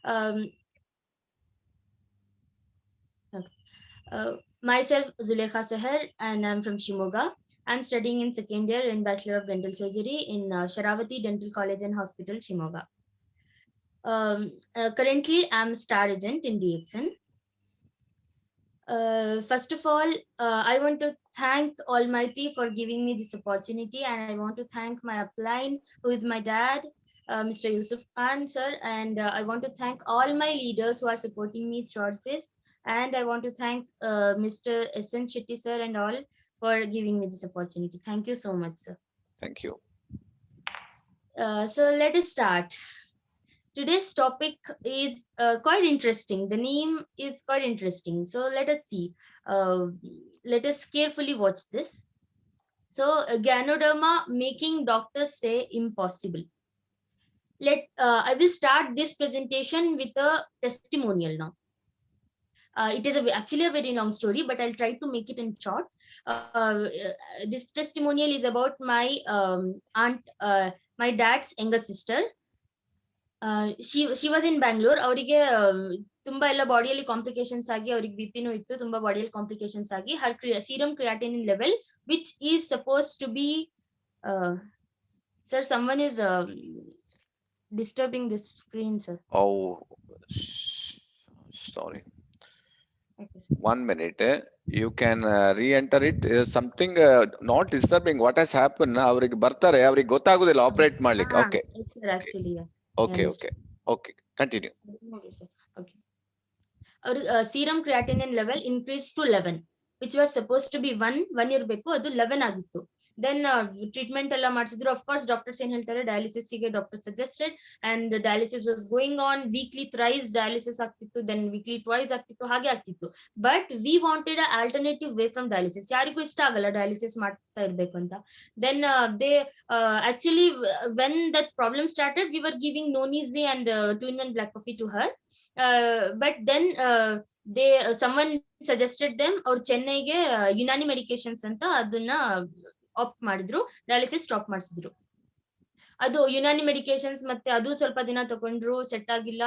Um, Myself, Zulekha Seher, and I'm from Shimoga. I'm studying in second year in Bachelor of Dental Surgery in Sharavati Dental College and Hospital, Shimoga. Currently, I'm star agent in DXN. First of all, I want to thank Almighty for giving me this opportunity, and I want to thank my upline, who is my dad, Mr. Yusuf Khan, sir, and I want to thank all my leaders who are supporting me throughout this, and I want to thank Mr. S.N. Shetty, sir, and all for giving me this opportunity. Thank you so much, sir. Thank you. So let us start. Today's topic is quite interesting. The name is quite interesting. So let us see. Uh, Let us carefully watch this. So, Ganoderma making doctors say impossible. I will start this presentation with a testimonial now. It is actually a very long story, but I'll try to make it in short. This testimonial is about my aunt, my dad's younger sister. She was in Bangalore. ಅವರಿಗೆ ತುಂಬಾ ಎಲ್ಲ ಬಾಡಿಯಲ್ಲಿ complications ಆಗಿ ಅವ್ರಿಗೆ ಬಿಪಿನೂ ಇತ್ತು, ತುಂಬಾ ಬಾಡಿಯಲ್ಲಿ complications ಆಗಿ her serum creatinine level which is suppose to be sir, someone is disturbing this screen, sir. Oh, sorry. Okay, sir. 1 minute. You can re-enter it. Something not disturbing. What has happened? ಅವ್ರಿಗೆ ಬರ್ತಾರೆ, ಅವ್ರಿಗೆ ಗೊತ್ತಾಗುದಿಲ್ಲ operate ಮಾಡ್ಲಿಕ್ಕೆ. Okay. It's sir, actually, yeah. Okay. Okay. Okay. Continue. Okay, sir. Okay. Our serum creatinine level increased to 11, which was supposed to be 1 ಇರಬೇಕು, ಅದು 11 ಆಗಿತ್ತು. Then treatment ಎಲ್ಲ ಮಾಡಿಸಿದ್ರು. Of course, doctors ಏನ್ ಹೇಳ್ತಾರೆ, dialysis ಗೆ doctor suggested, and dialysis was going on. Weekly thrice dialysis ಆಗ್ತಿತ್ತು, then weekly twice ಆಗ್ತಿತ್ತು, ಹಾಗೆ ಆಗ್ತಿತ್ತು. But we wanted a alternative way from dialysis. ಯಾರಿಗೂ ಇಷ್ಟ ಆಗಲ್ಲ dialysis ಮಾಡಿಸ್ತಾ ಇರ್ಬೇಕು ಅಂತ. Then they actually, when that problem started, we were giving Nonizi and 2-in-1 black coffee to her. But then they someone suggested them ಅವ್ರು ಚೆನ್ನೈಗೆ Unani medications ಅಂತ ಅದನ್ನ ಆಪ್ಟ್ ಮಾಡಿದ್ರು, ಡಯಾಲಿಸಿಸ್ ಸ್ಟಾಪ್ ಮಾಡಿಸಿದ್ರು. ಅದು ಯುನಾನಿ ಮೆಡಿಕೇಶನ್ಸ್ ಮತ್ತೆ ಅದು ಸ್ವಲ್ಪ ದಿನ ತಗೊಂಡ್ರು, ಸೆಟ್ ಆಗಿಲ್ಲ.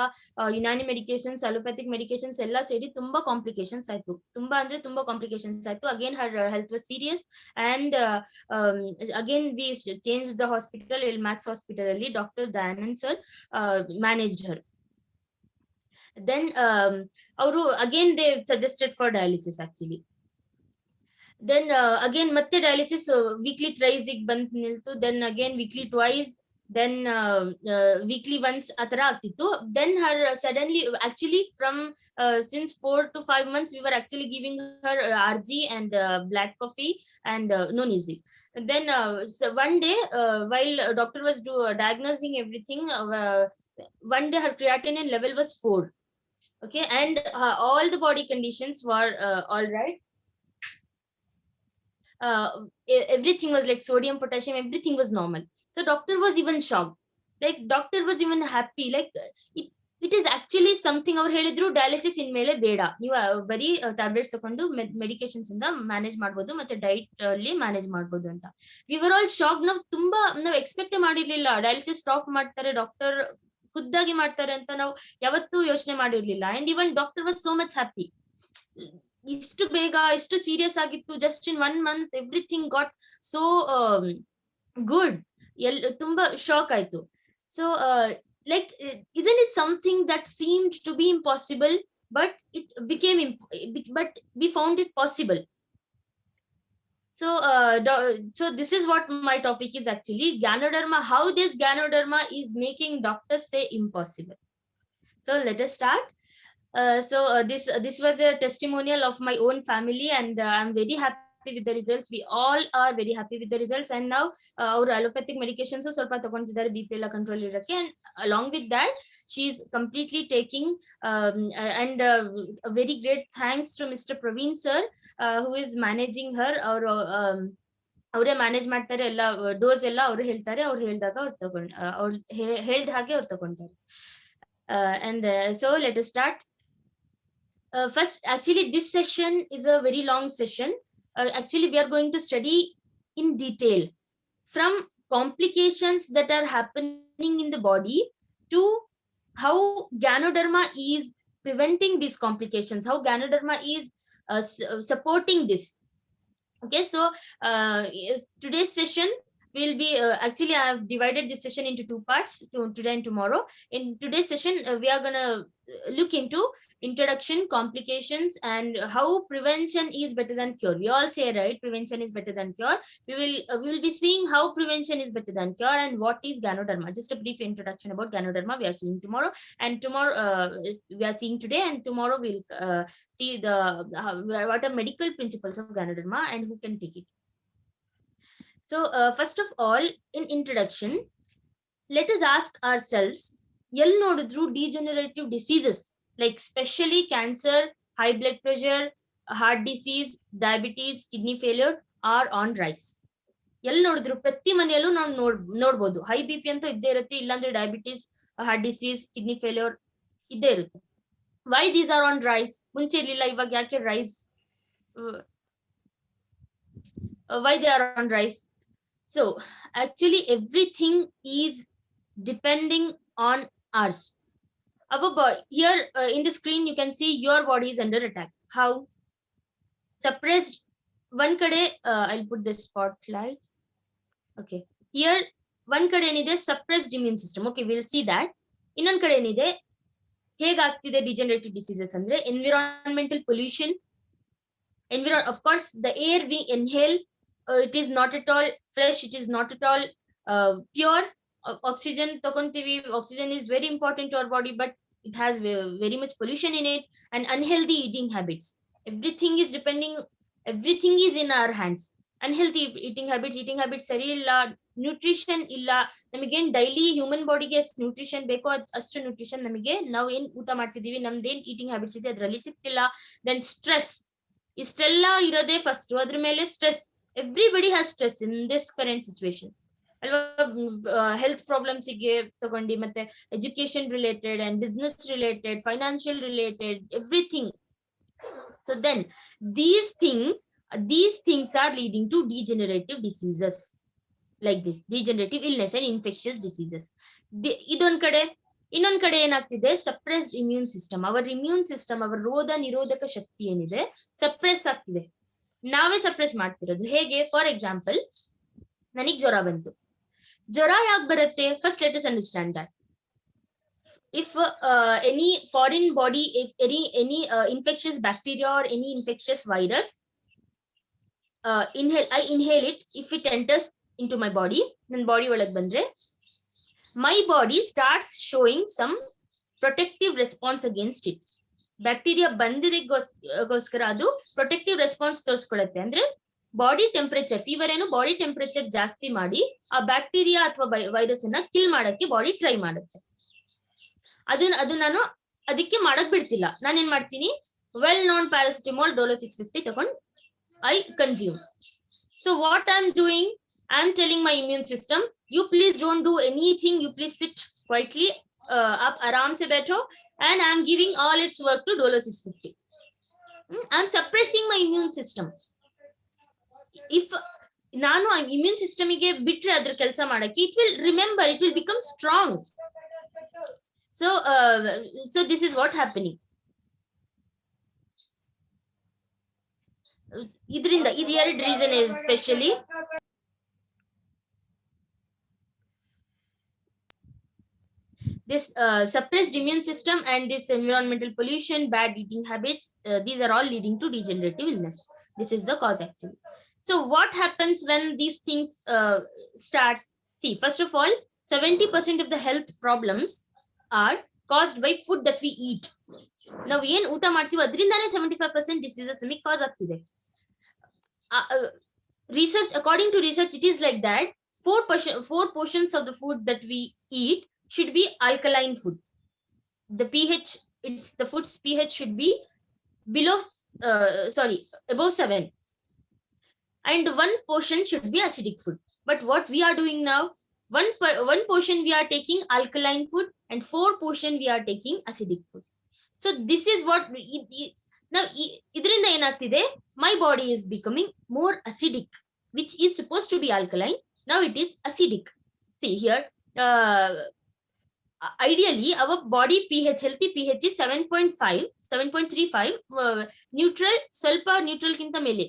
ಯುನಾನಿ ಮೆಡಿಕೇಶನ್ಸ್, ಅಲೋಪ್ಯಾಥಿಕ್ ಮೆಡಿಕೇಶನ್ಸ್ ಎಲ್ಲ ಸೇರಿ ತುಂಬಾ ಕಾಂಪ್ಲಿಕೇಶನ್ಸ್ ಆಯ್ತು. ತುಂಬಾ ಅಂದ್ರೆ ತುಂಬಾ ಕಾಂಪ್ಲಿಕೇಶನ್ಸ್ ಆಯ್ತು. Again Har health was serious, and again we change the hospital. ಇಲ್ಲಿ ಮ್ಯಾಕ್ಸ್ ಹಾಸ್ಪಿಟಲ್ ಅಲ್ಲಿ ಡಾಕ್ಟರ್ ದಯಾನಂದ್ ಸರ್ ಮ್ಯಾನೇಜ್ಡ್ ಹರ್. Then ಅವರು again they suggested for dialysis actually. Then again ಮತ್ತೆ dialysis weekly thrice ಗೆ ಬಂದ್ ನಿಲ್ತು. Then again weekly twice, then weekly once ಆತರ ಆಗ್ತಿತ್ತು. Then her suddenly, actually from since 4 to 5 months we were actually giving her RG and black coffee and Nonizi. Then so one day while doctor was diagnosing everything, one day her creatinine level was 4. Okay, and all the body conditions were all right. Everything was like sodium, potassium, everything was normal. So doctor was even shocked, like doctor was even happy, like it is actually something. ಅವ್ರು ಹೇಳಿದ್ರು dialysis ಇನ್ಮೇಲೆ ಬೇಡ, ನೀವು ಬರೀ tablets ತಗೊಂಡು medications ಇಂದ manage ಮಾಡ್ಬೋದು, ಮತ್ತೆ ಡೈಟ್ ಅಲ್ಲಿ ಮ್ಯಾನೇಜ್ ಮಾಡ್ಬೋದು ಅಂತ. We were all shock. ನಾವು ಎಕ್ಸ್ಪೆಕ್ಟ್ ಮಾಡಿರ್ಲಿಲ್ಲ ಡಯಾಲಿಸಿಸ್ ಸ್ಟಾಪ್ ಮಾಡ್ತಾರೆ, ಡಾಕ್ಟರ್ ಖುದ್ದಾಗಿ ಮಾಡ್ತಾರೆ ಅಂತ ನಾವು ಯಾವತ್ತೂ ಯೋಚನೆ ಮಾಡಿರ್ಲಿಲ್ಲ. And even doctor was so much happy. ಇಷ್ಟು ಬೇಗ, ಇಷ್ಟು ಸೀರಿಯಸ್ ಆಗಿತ್ತು, just in 1 month everything got so good. ತುಂಬಾ ಶಾಕ್ ಆಯ್ತು. So like, isn't it something that seemed to be impossible, but it became but we found it possible. So so this is what my topic is actually, Ganoderma, how this Ganoderma is making doctors say impossible. So let us start. This was a testimonial of my own family, and I'm very happy with the results. We all are very happy with the results. And now our allopathic medications ಸ್ವಲ್ಪ ತಗೊಂತಿದ್ದಾರೆ B P ಎಲ್ಲ control ಇರಕ್ಕೆ. And along with that, she's completely taking and a very great thanks to Mr. Praveen sir, who is managing her. ಅವರು ಅವರೇ manage ಮಾಡ್ತಾರೆ, ಎಲ್ಲ dose ಎಲ್ಲ ಅವ್ರು ಹೇಳ್ತಾರೆ, ಅವ್ರು ಹೇಳ್ದಾಗ ಅವ್ರು ತಗೊಂಡ್ ಅವ್ರು ಹೇಳ್ದ ಹಾಗೆ ಅವ್ರು ತಗೊಂತಾರೆ. And so let us start. First, actually, this session is a very long session. Actually, we are going to study in detail from complications that are happening in the body to how Ganoderma is preventing these complications, how Ganoderma is supporting this. Okay, so today's session will be actually I have divided this session into two parts, today and tomorrow. In today's session, we are gonna look into introduction, complications, and how prevention is better than cure. We all say, right, prevention is better than cure. We will be seeing how prevention is better than cure and what is Ganoderma. Just a brief introduction about Ganoderma we are seeing tomorrow, and tomorrow we are seeing today, and tomorrow we'll see the what are medical principles of Ganoderma and who can take it. So first of all, in introduction, let us ask ourselves, ಎಲ್ಲಿ ನೋಡಿದ್ರು degenerative diseases like especially cancer, high blood pressure, heart disease, diabetes, kidney failure are on rise. ಎಲ್ಲಿ ನೋಡಿದ್ರು ಪ್ರತಿ ಮನೆಯಲ್ಲೂ ನಾವು ನೋಡ್ಬೋದು high B P ಅಂತ ಇದ್ದೇ ಇರುತ್ತೆ, ಇಲ್ಲಾಂದ್ರೆ diabetes, heart disease, kidney failure ಇದ್ದೇ ಇರುತ್ತೆ. Y these are on rice? ಮುಂಚೆ ಇರ್ಲಿಲ್ಲ, ಇವಾಗ ಯಾಕೆ rice? Why they are on rise? So actually everything is depending on us. Our body here in the screen you can see your body is under attack. How? Suppressed one kade, I'll put the spotlight. Okay, here one kade enide suppressed immune system. Okay, we'll see that. Innond kade enide ಹೇಗಾಗ್ತಿದೆ degenerative diseases ಅಂದ್ರೆ environmental pollution. Of course the air we inhale, it is not at all fresh, it is not at all pure. Oxygen ತಗೊಂತೀವಿ, oxygen is very important to our body, but it has very much pollution in it. And unhealthy eating habits, everything is in our hands. Unhealthy eating habits ಸರಿ ಇಲ್ಲ, nutrition ಇಲ್ಲ. ನಮಗೇನ್ daily human ಬಾಡಿಗೆ ಎಷ್ಟು nutrition ಬೇಕೋ ಅಷ್ಟು nutrition ನಮಗೆ ನಾವು ಏನ್ ಊಟ ಮಾಡ್ತಿದೀವಿ, ನಮ್ದೇನ್ ಈಟಿಂಗ್ ಹ್ಯಾಬಿಟ್ಸ್ ಇದೆ ಅದ್ರಲ್ಲಿ ಸಿಗ್ತಿಲ್ಲ. ದೆನ್ ಸ್ಟ್ರೆಸ್, ಇಷ್ಟೆಲ್ಲ ಇರೋದೇ ಫಸ್ಟ್, ಅದ್ರ ಮೇಲೆ stress. Everybody has stress in this current situation ಅಲ್ವಾ. ಹೆಲ್ತ್ ಪ್ರಾಬ್ಲಮ್ಸ್ ಗೆ ತಗೊಂಡು, ಮತ್ತೆ education related and business related, financial related, everything. So then these things are leading to degenerative diseases like this, degenerative illness and infectious diseases. ಇದೊಂದ್ ಕಡೆ. ಇನ್ನೊಂದ್ ಕಡೆ ಏನಾಗ್ತಿದೆ, suppressed immune system. ಅವರ್ ಇಮ್ಯೂನ್ ಸಿಸ್ಟಮ್, ಅವರ್ ರೋಗ ನಿರೋಧಕ ಶಕ್ತಿ ಏನಿದೆ ಸಪ್ರೆಸ್ ಆಗ್ತಿದೆ. ನಾವೇ ಸಪ್ರೆಸ್ ಮಾಡ್ತಿರೋದು. ಹೇಗೆ? ಫಾರ್ ಎಕ್ಸಾಂಪಲ್, ನನಗ್ ಜ್ವರ ಬಂತು. ಜ್ವರ ಯಾಕೆ ಬರುತ್ತೆ? First let us understand that. If any foreign body, if any infectious bacteria or any infectious virus, I inhale it. If it enters into my body, then body ಒಳಗ್ ಬಂದ್ರೆ my body starts showing some protective response against it. Bacteria ಬಂದಿದ್ದಕ್ಕೋಸ್ಕರ ಅದು protective response ತೋರಿಸ್ಕೊಳುತ್ತೆ. ಅಂದ್ರೆ body temperature, fever ಏನು, body temperature ಜಾಸ್ತಿ ಮಾಡಿ ಆ ಬ್ಯಾಕ್ಟೀರಿಯಾ ಅಥವಾ ವೈರಸ್ ಅನ್ನ ಕಿಲ್ ಮಾಡಕ್ಕೆ ಬಾಡಿ ಟ್ರೈ ಮಾಡುತ್ತೆ. ಅದು ನಾನು ಅದಕ್ಕೆ ಮಾಡಕ್ ಬಿಡ್ತಿಲ್ಲ. ನಾನೇನ್ ಮಾಡ್ತೀನಿ, ವೆಲ್ ನೋನ್ ಪ್ಯಾರಾಸಿಟಮೋಲ್, ಡೋಲೋ 650 ತಗೊಂಡು I consume. So what I'm doing, I'm telling my immune system, you please don't do anything, you please sit quietly, up aram se baitho, and I'm giving all its work to Dolo 650. I'm suppressing my immune system. If ನಾನು immune system ಗೆ ಬಿಟ್ರೆ ಅದ್ರ ಕೆಲಸ ಮಾಡಕ್ಕೆ, it will remember, it will become strong. So this is what happening. ಇದರಿಂದ ಇದು ಎರಡು reason is especially this suppressed immune system and this environmental pollution, bad eating habits, these are all leading to degenerative illness. This is the cause actually. So what happens when these things start? See, first of all, 70% of the health problems are caused by food that we eat. ನಾವು ಏನ್ ಊಟ ಮಾಡ್ತೀವಿ ಅದರಿಂದಾನೇ 75% diseases ನಮಗೆ ಕಾಸ್ ಆಗ್ತಿದೆ. Research, according to research, it is like that 4 portions of the food that we eat should be alkaline food. The pH, it's the food's pH should be above 7, and 1 portion should be acidic food. But what we are doing now, one portion we are taking alkaline food and 4 portion we are taking acidic food. So this is what now idrinda enagtide, my body is becoming more acidic, which is supposed to be alkaline. Now it is acidic. See here, ideally our body pH, healthy pH is 7.5, 7.35, neutral, ಸ್ವಲ್ಪ neutral ಗಿಂತ ಮೇಲೆ,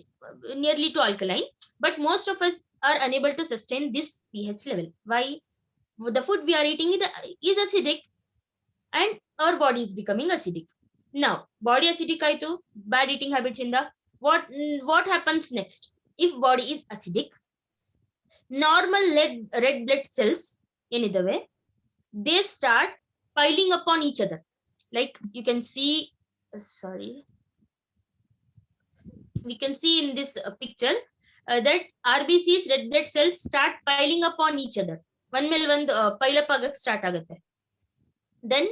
nearly to alkaline, but most of us are unable to sustain this pH level. Why? The food we are eating is acidic and our body is becoming acidic. Now body acidic ಆಯ್ತು bad eating habits ಇಂದ, what happens next? If body is acidic, normal red blood cells ಏನಿದಾವೆ, they start piling upon each other. Like you can see, sorry, we can see in this picture that RBCs, red blood cells, start piling upon each other. One ಮೇಲೆ ಒಂದು pile up ಆಗಕ್ಕೆ start ಆಗುತ್ತೆ. Then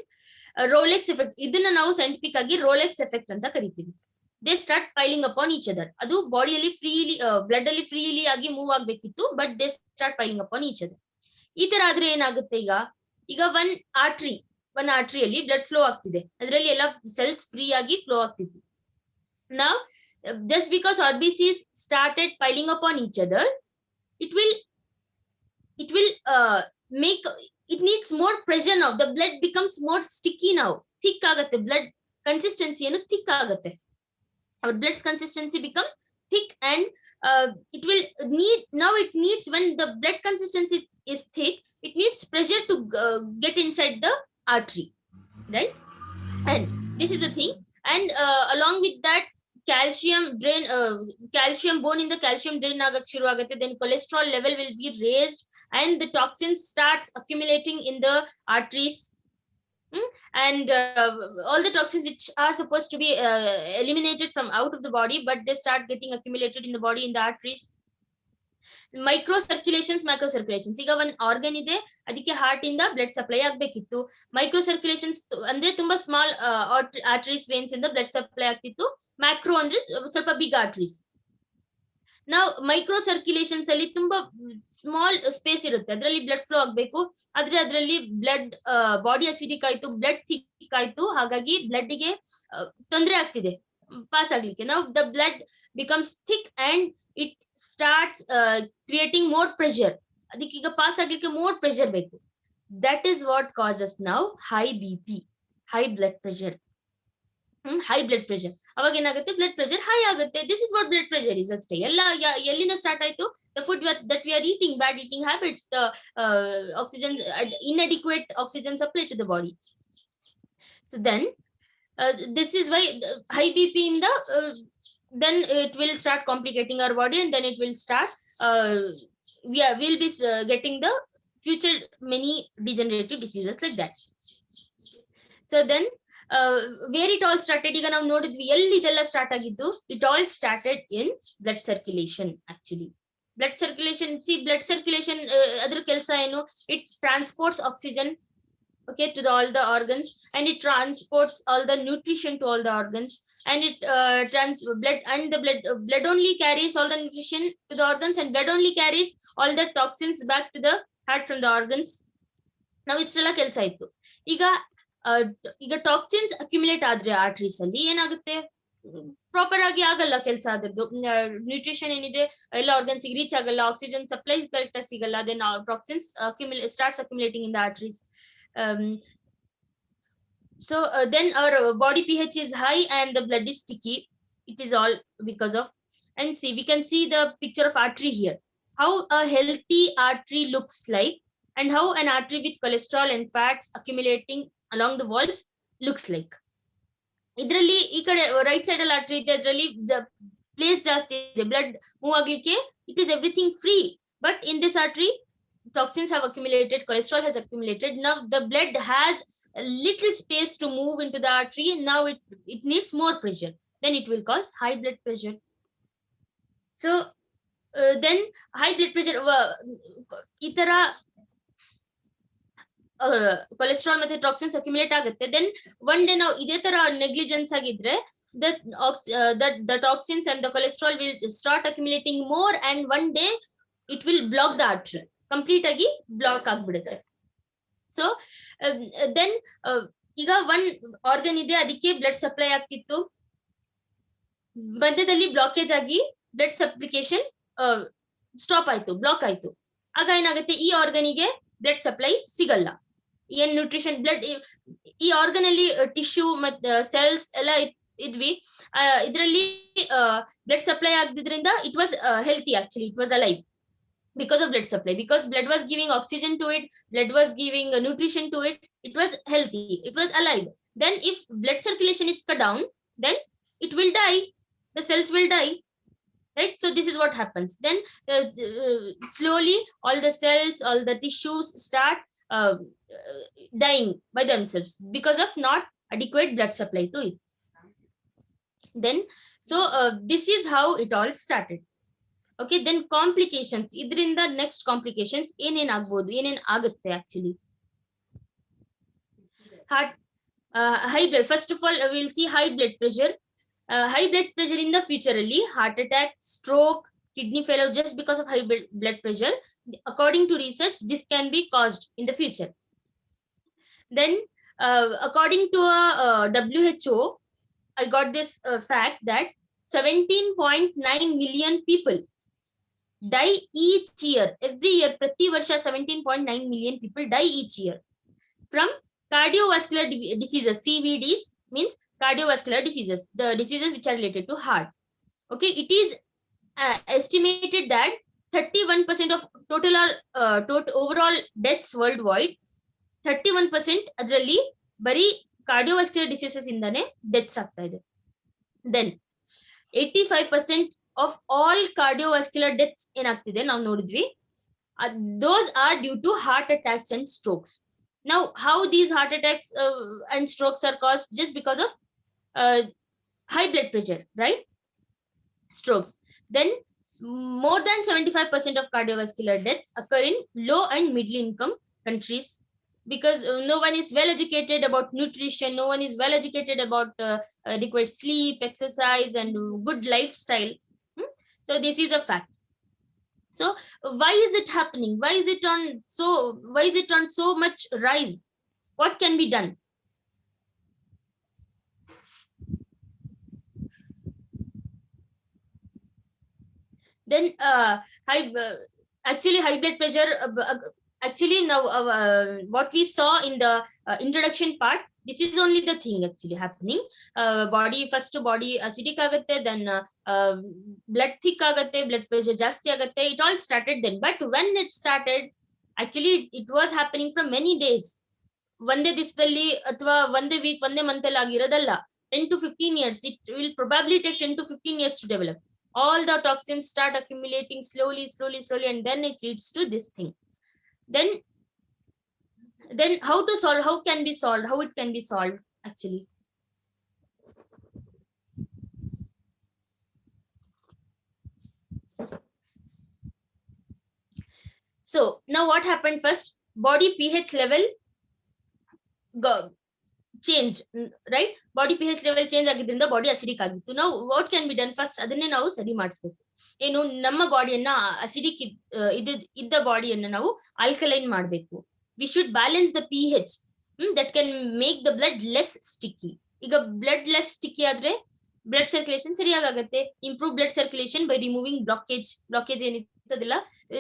rouleaux effect, ಇದನ್ನ ನಾವು scientific ಆಗಿ rouleaux effect ಅಂತ ಕರಿತೀವಿ. They start piling upon each other. ಅದು ಬಾಡಿಯಲ್ಲಿ ಫ್ರೀಲಿ, ಬ್ಲಡ್ ಅಲ್ಲಿ ಫ್ರೀಲಿ ಆಗಿ ಮೂವ್ ಆಗ್ಬೇಕಿತ್ತು, but they start piling upon each other. ಈ ತರ ಆದ್ರೆ ಏನಾಗುತ್ತೆ, ಈಗ ಒನ್ ಆರ್ಟ್ರಿಯಲ್ಲಿ ಬ್ಲಡ್ ಫ್ಲೋ ಆಗ್ತಿದೆ, ಅದರಲ್ಲಿ ಎಲ್ಲ ಸೆಲ್ಸ್ ಫ್ರೀ ಆಗಿ ಫ್ಲೋ ಆಗ್ತಿತ್ತು. Now just because RBCs started piling upon each other, it will make, it needs more pressure now. The blood becomes more sticky now, thick ಆಗುತ್ತೆ, blood consistency ಏನು thick ಆಗುತ್ತೆ. Our blood's consistency become thick, and it will need, now it needs, when the blood consistency is thick, it needs pressure to get inside the artery, right? And this is the thing. And along with that, calcium bone in the calcium drain ಆಗಕ್ಕೆ ಶುರು ಆಗುತ್ತೆ. Then cholesterol level will be raised and the toxins starts accumulating in the arteries. And all the toxins which are supposed to be eliminated from out of the body, but they start getting accumulated in the body, in the arteries. Micro circulations, macro circulations. ಈಗ ಒಂದ್ organ ಇದೆ, ಅದಕ್ಕೆ heart ಇಂದ blood supply ಆಗ್ಬೇಕಿತ್ತು. Micro circulations ಅಂದ್ರೆ ತುಂಬಾ small arteries, veins ಇಂದ blood supply ಆಗ್ತಿತ್ತು. Macro ಅಂದ್ರೆ ಸ್ವಲ್ಪ ಬಿಗ್ ಆರ್ಟರೀಸ್. ನಾವು ಮೈಕ್ರೋ ಸರ್ಕ್ಯುಲೇಷನ್ಸ್ ಅಲ್ಲಿ ತುಂಬಾ ಸ್ಮಾಲ್ ಸ್ಪೇಸ್ ಇರುತ್ತೆ, ಅದರಲ್ಲಿ ಬ್ಲಡ್ ಫ್ಲೋ ಆಗ್ಬೇಕು. ಆದ್ರೆ ಅದರಲ್ಲಿ ಬ್ಲಡ್, ಬಾಡಿ ಅಸಿಡಿಕ್ ಆಯ್ತು, ಬ್ಲಡ್ ಥಿಕ್ ಆಯ್ತು, ಹಾಗಾಗಿ ಬ್ಲಡ್ ಗೆ ತೊಂದರೆ ಆಗ್ತಿದೆ ಪಾಸ್ ಆಗ್ಲಿಕ್ಕೆ. ನಾವು the blood becomes thick and it starts creating more pressure. ಅದಕ್ಕೆ ಈಗ ಪಾಸ್ ಆಗ್ಲಿಕ್ಕೆ more pressure ಬೇಕು. That is what causes now high BP, high blood pressure. High blood pressure ಅವಾಗ ಏನಾಗುತ್ತೆ, blood pressure high ಆಗುತ್ತೆ. This is what blood pressure is ಅಷ್ಟೇ. ಎಲ್ಲ ಎಲ್ಲಿಂದ ಸ್ಟಾರ್ಟ್ ಆಯ್ತು? The food that we are eating, bad eating habits, the oxygen, inadequate oxygen supply to the body. So then this is why high BP in the then it will start complicating our body, and then it will start we'll be getting the future many degenerative diseases like that. So then where it all started, ಈಗ ನಾವು ನೋಡಿದ್ವಿ ಎಲ್ಲಿ ಇದೆಲ್ಲ start ಆಗಿದ್ದು, it all started in blood circulation. Actually blood circulation, see blood circulation ಅದರ ಕೆಲಸ ಏನು, it transports oxygen, okay, to all the organs, and it transports all the nutrition to all the organs, and it blood only carries all the nutrition to the organs, and blood only carries all the toxins back to the heart from the organs. ನಾವು ಇಷ್ಟೆಲ್ಲ ಕೆಲಸ ಇತ್ತು. ಈಗ toxins accumulate ಆದ್ರೆ arteries ಅಲ್ಲಿ ಏನಾಗುತ್ತೆ, proper ಆಗಿ ಆಗಲ್ಲ ಕೆಲಸ ಅದ್ರದ್ದು. ನ್ಯೂಟ್ರಿಷನ್ ಏನಿದೆ ಎಲ್ಲ ಆರ್ಗನ್ಸ್ ರೀಚ್ ಆಗಲ್ಲ, ಆಕ್ಸಿಜನ್ ಸಪ್ಲೈ ಕರೆಕ್ಟ್ ಆಗಿ ಸಿಗಲ್ಲ. Then toxins starts accumulating in the arteries. So then our body pH is high and the blood is sticky. It is all because of, and see, we can see the picture of artery here, how a healthy artery looks like, and how an artery with cholesterol and fats accumulating along the walls looks like. ಇದರಲ್ಲಿ ಈ ಕಡೆ right side ಅಲ್ಲಿ artery ಇದೆ, ಅದರಲ್ಲಿ place ಜಾಸ್ತಿ ಇದೆ, blood move ಆಗ್ಲಿಕ್ಕೆ it is everything free, but in this artery toxins have accumulated, cholesterol has accumulated. Now the blood has a little space to move into the artery, and now it needs more pressure, then it will cause high blood pressure. So then high blood pressure ಈ ತರ cholesterol ಮತ್ತೆ toxins accumulate ಆಗುತ್ತೆ. Then one day ನಾವು ಇದೇ ತರ negligence ಆಗಿದ್ರೆ the toxins and the cholesterol will start accumulating more, and one day it will block the artery, complete ಆಗಿ block ಆಗ್ಬಿಡುತ್ತೆ. ಸೊ ದೆನ್ ಈಗ ಒನ್ ಆರ್ಗನ್ ಇದೆ, ಅದಕ್ಕೆ ಬ್ಲಡ್ ಸಪ್ಲೈ ಆಗ್ತಿತ್ತು, ಮಧ್ಯದಲ್ಲಿ ಬ್ಲಾಕೇಜ್ ಆಗಿ ಬ್ಲಡ್ ಸಪ್ಲಿಕೇಶನ್ ಸ್ಟಾಪ್ ಆಯ್ತು, ಬ್ಲಾಕ್ ಆಯ್ತು. ಆಗ ಏನಾಗುತ್ತೆ, ಈ ಆರ್ಗನಿಗೆ ಬ್ಲಡ್ ಸಪ್ಲೈ ಸಿಗಲ್ಲ. ಏನ್ ನ್ಯೂಟ್ರಿಷನ್ ಬ್ಲಡ್ ಈ ಆರ್ಗನ್ ಅಲ್ಲಿ ಟಿಶ್ಯೂ ಮತ್ತೆ ಸೆಲ್ಸ್ ಎಲ್ಲ ಇದ್ವಿ ಇದರಲ್ಲಿ ಬ್ಲಡ್ ಸಪ್ಲೈ ಆಗದಿದ್ರಿಂದ it was healthy actually it was alive because of blood supply, because blood was giving oxygen to it, blood was giving nutrition to it, it was healthy, it was alive. Then if blood circulation is cut down, then it will die, the cells will die, right? So this is what happens. Then slowly all the cells, all the tissues start dying by themselves because of not adequate blood supply to it. Then so this is how it all started. Okay, then complications, idrinda next complications ಏನೇನ್ ಆಗ್ಬೋದು, ಏನೇನ್ ಆಗುತ್ತೆ actually. Heart, high blood, first of all we'll see high blood pressure. High blood pressure in the future ಅಲ್ಲಿ heart attack, stroke, kidney failure just because of high blood pressure. According to research, this can be caused in the future. Then according to WHO, I got this fact that 17.9 million people die each year, every year, prati varsha 17.9 million people die each year from cardiovascular diseases. CVDs means cardiovascular diseases, the diseases which are related to heart. Okay, it is estimated that 31% of total overall deaths worldwide, 31% ಅದರಲ್ಲಿ ಬರೀ cardiovascular diseases ಇಂದಾನೆ deaths ಆಗ್ತಾ ಇದೆ. Then 85% of all cardiovascular deaths ಏನಾಗ್ತಿದೆ ನಾವು ನೋಡಿದ್ವಿ, those are due to heart attacks and strokes. Now how these heart attacks and strokes are caused? Just because of high blood pressure, right? Strokes. Then more than 75% of cardiovascular deaths occur in low and middle income countries, because no one is well educated about nutrition, no one is well educated about adequate sleep, exercise, and good lifestyle. So this is a fact. So why is it happening? Why is it on so much rise? What can be done? Then high blood pressure, actually now what we saw in the introduction part, this is only the thing actually happening. Body acidic agutte, then blood thick agutte, blood pressure ಜಾಸ್ತಿ ಆಗುತ್ತೆ, it all started then. But when it started, actually it was happening from many days. ಒಂದೇ ದಿವಸದಲ್ಲಿ ಅಥವಾ ಒಂದೇ weak ಒಂದೇ month ಅಲ್ಲಿ ಆಗಿರೋದಲ್ಲ, 10 to 15 years. It will probably take 10 to 15 years to develop. All the toxins start accumulating slowly, and then it leads to this thing. Then how to solve, how it can be solved actually. So now what happened? First, body pH level changed, right? Body pH level change ಆಗಿದ್ರಿಂದ body acidic ಆಗಿತ್ತು. Now what can be done? First ಅದನ್ನೇ ನಾವು ಸರಿ ಮಾಡಿಸ್ಬೇಕು. ಏನು, ನಮ್ಮ ಬಾಡಿಯನ್ನ acidic ಇದ್ದ ಬಾಡಿಯನ್ನ ನಾವು ಆಲ್ಕಲೈನ್ ಮಾಡಬೇಕು. We should balance the pH that can make the blood less sticky. ಈಗ blood less sticky ಆದ್ರೆ blood circulation ಸರಿಯಾಗುತ್ತೆ. Improve blood circulation by removing blockage ಏನಿರ್ತದಲ್ಲ,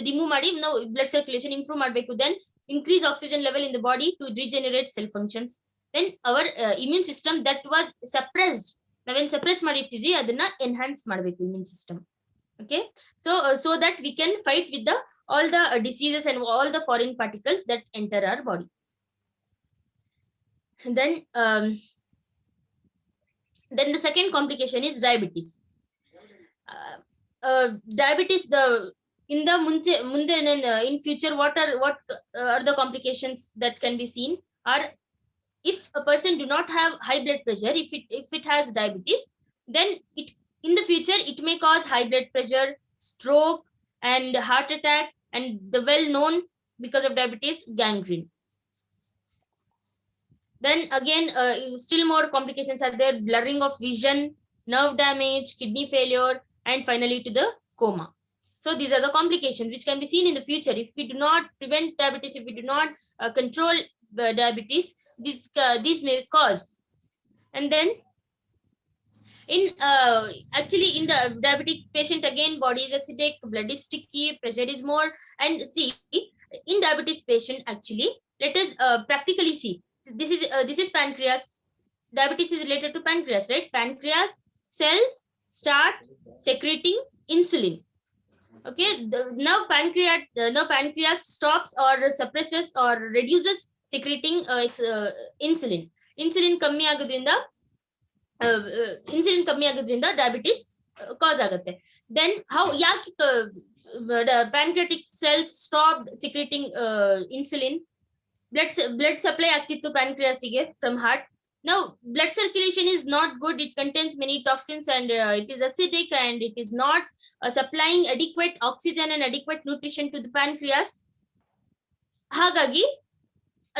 remove ಮಾಡಿ ನಾವು blood circulation improve ಮಾಡಬೇಕು. Then increase oxygen level in the body to regenerate cell functions. Then our immune system that was suppressed, ನಾವೇನ್ suppress ಮಾಡಿರ್ತೀವಿ ಅದನ್ನ enhance ಮಾಡಬೇಕು immune system. Okay, so that we can fight with all the diseases and all the foreign particles that enter our body. Then the second complication is diabetes. Diabetes, in the munde in future, what are the complications that can be seen are, if a person do not have high blood pressure, if it has diabetes, then in the future it may cause high blood pressure, stroke, and heart attack, and the well known, because of diabetes, gangrene. Then again still more complications are there: blurring of vision, nerve damage, kidney failure, and finally to the coma. So these are the complications which can be seen in the future if we do not prevent diabetes, if we do not control diabetes. These may cause. And then actually in the diabetic patient, again body is acidic, blood is sticky, pressure is more. And see, in diabetes patient, actually, let us practically see. This is pancreas. Diabetes is related to pancreas, right? Pancreas cells start secreting insulin. Okay, now pancreas stops or suppresses or reduces secreting insulin. Insulin ಕಮ್ಮಿ ಆಗೋದ್ರಿಂದ insulin ಕಮ್ಮಿ ಆಗೋದ್ರಿಂದ diabetes ಕಾಸ್ ಆಗುತ್ತೆ. Then how ಯಾಕೆ pancreatic cells stopped secreting insulin? Blood supply ಆಗ್ತಿತ್ತು pancreasಗೆ from heart. Now blood circulation is not good. It contains many toxins and it is acidic and it is not supplying adequate oxygen and adequate nutrition to the pancreas. ಹಾಗಾಗಿ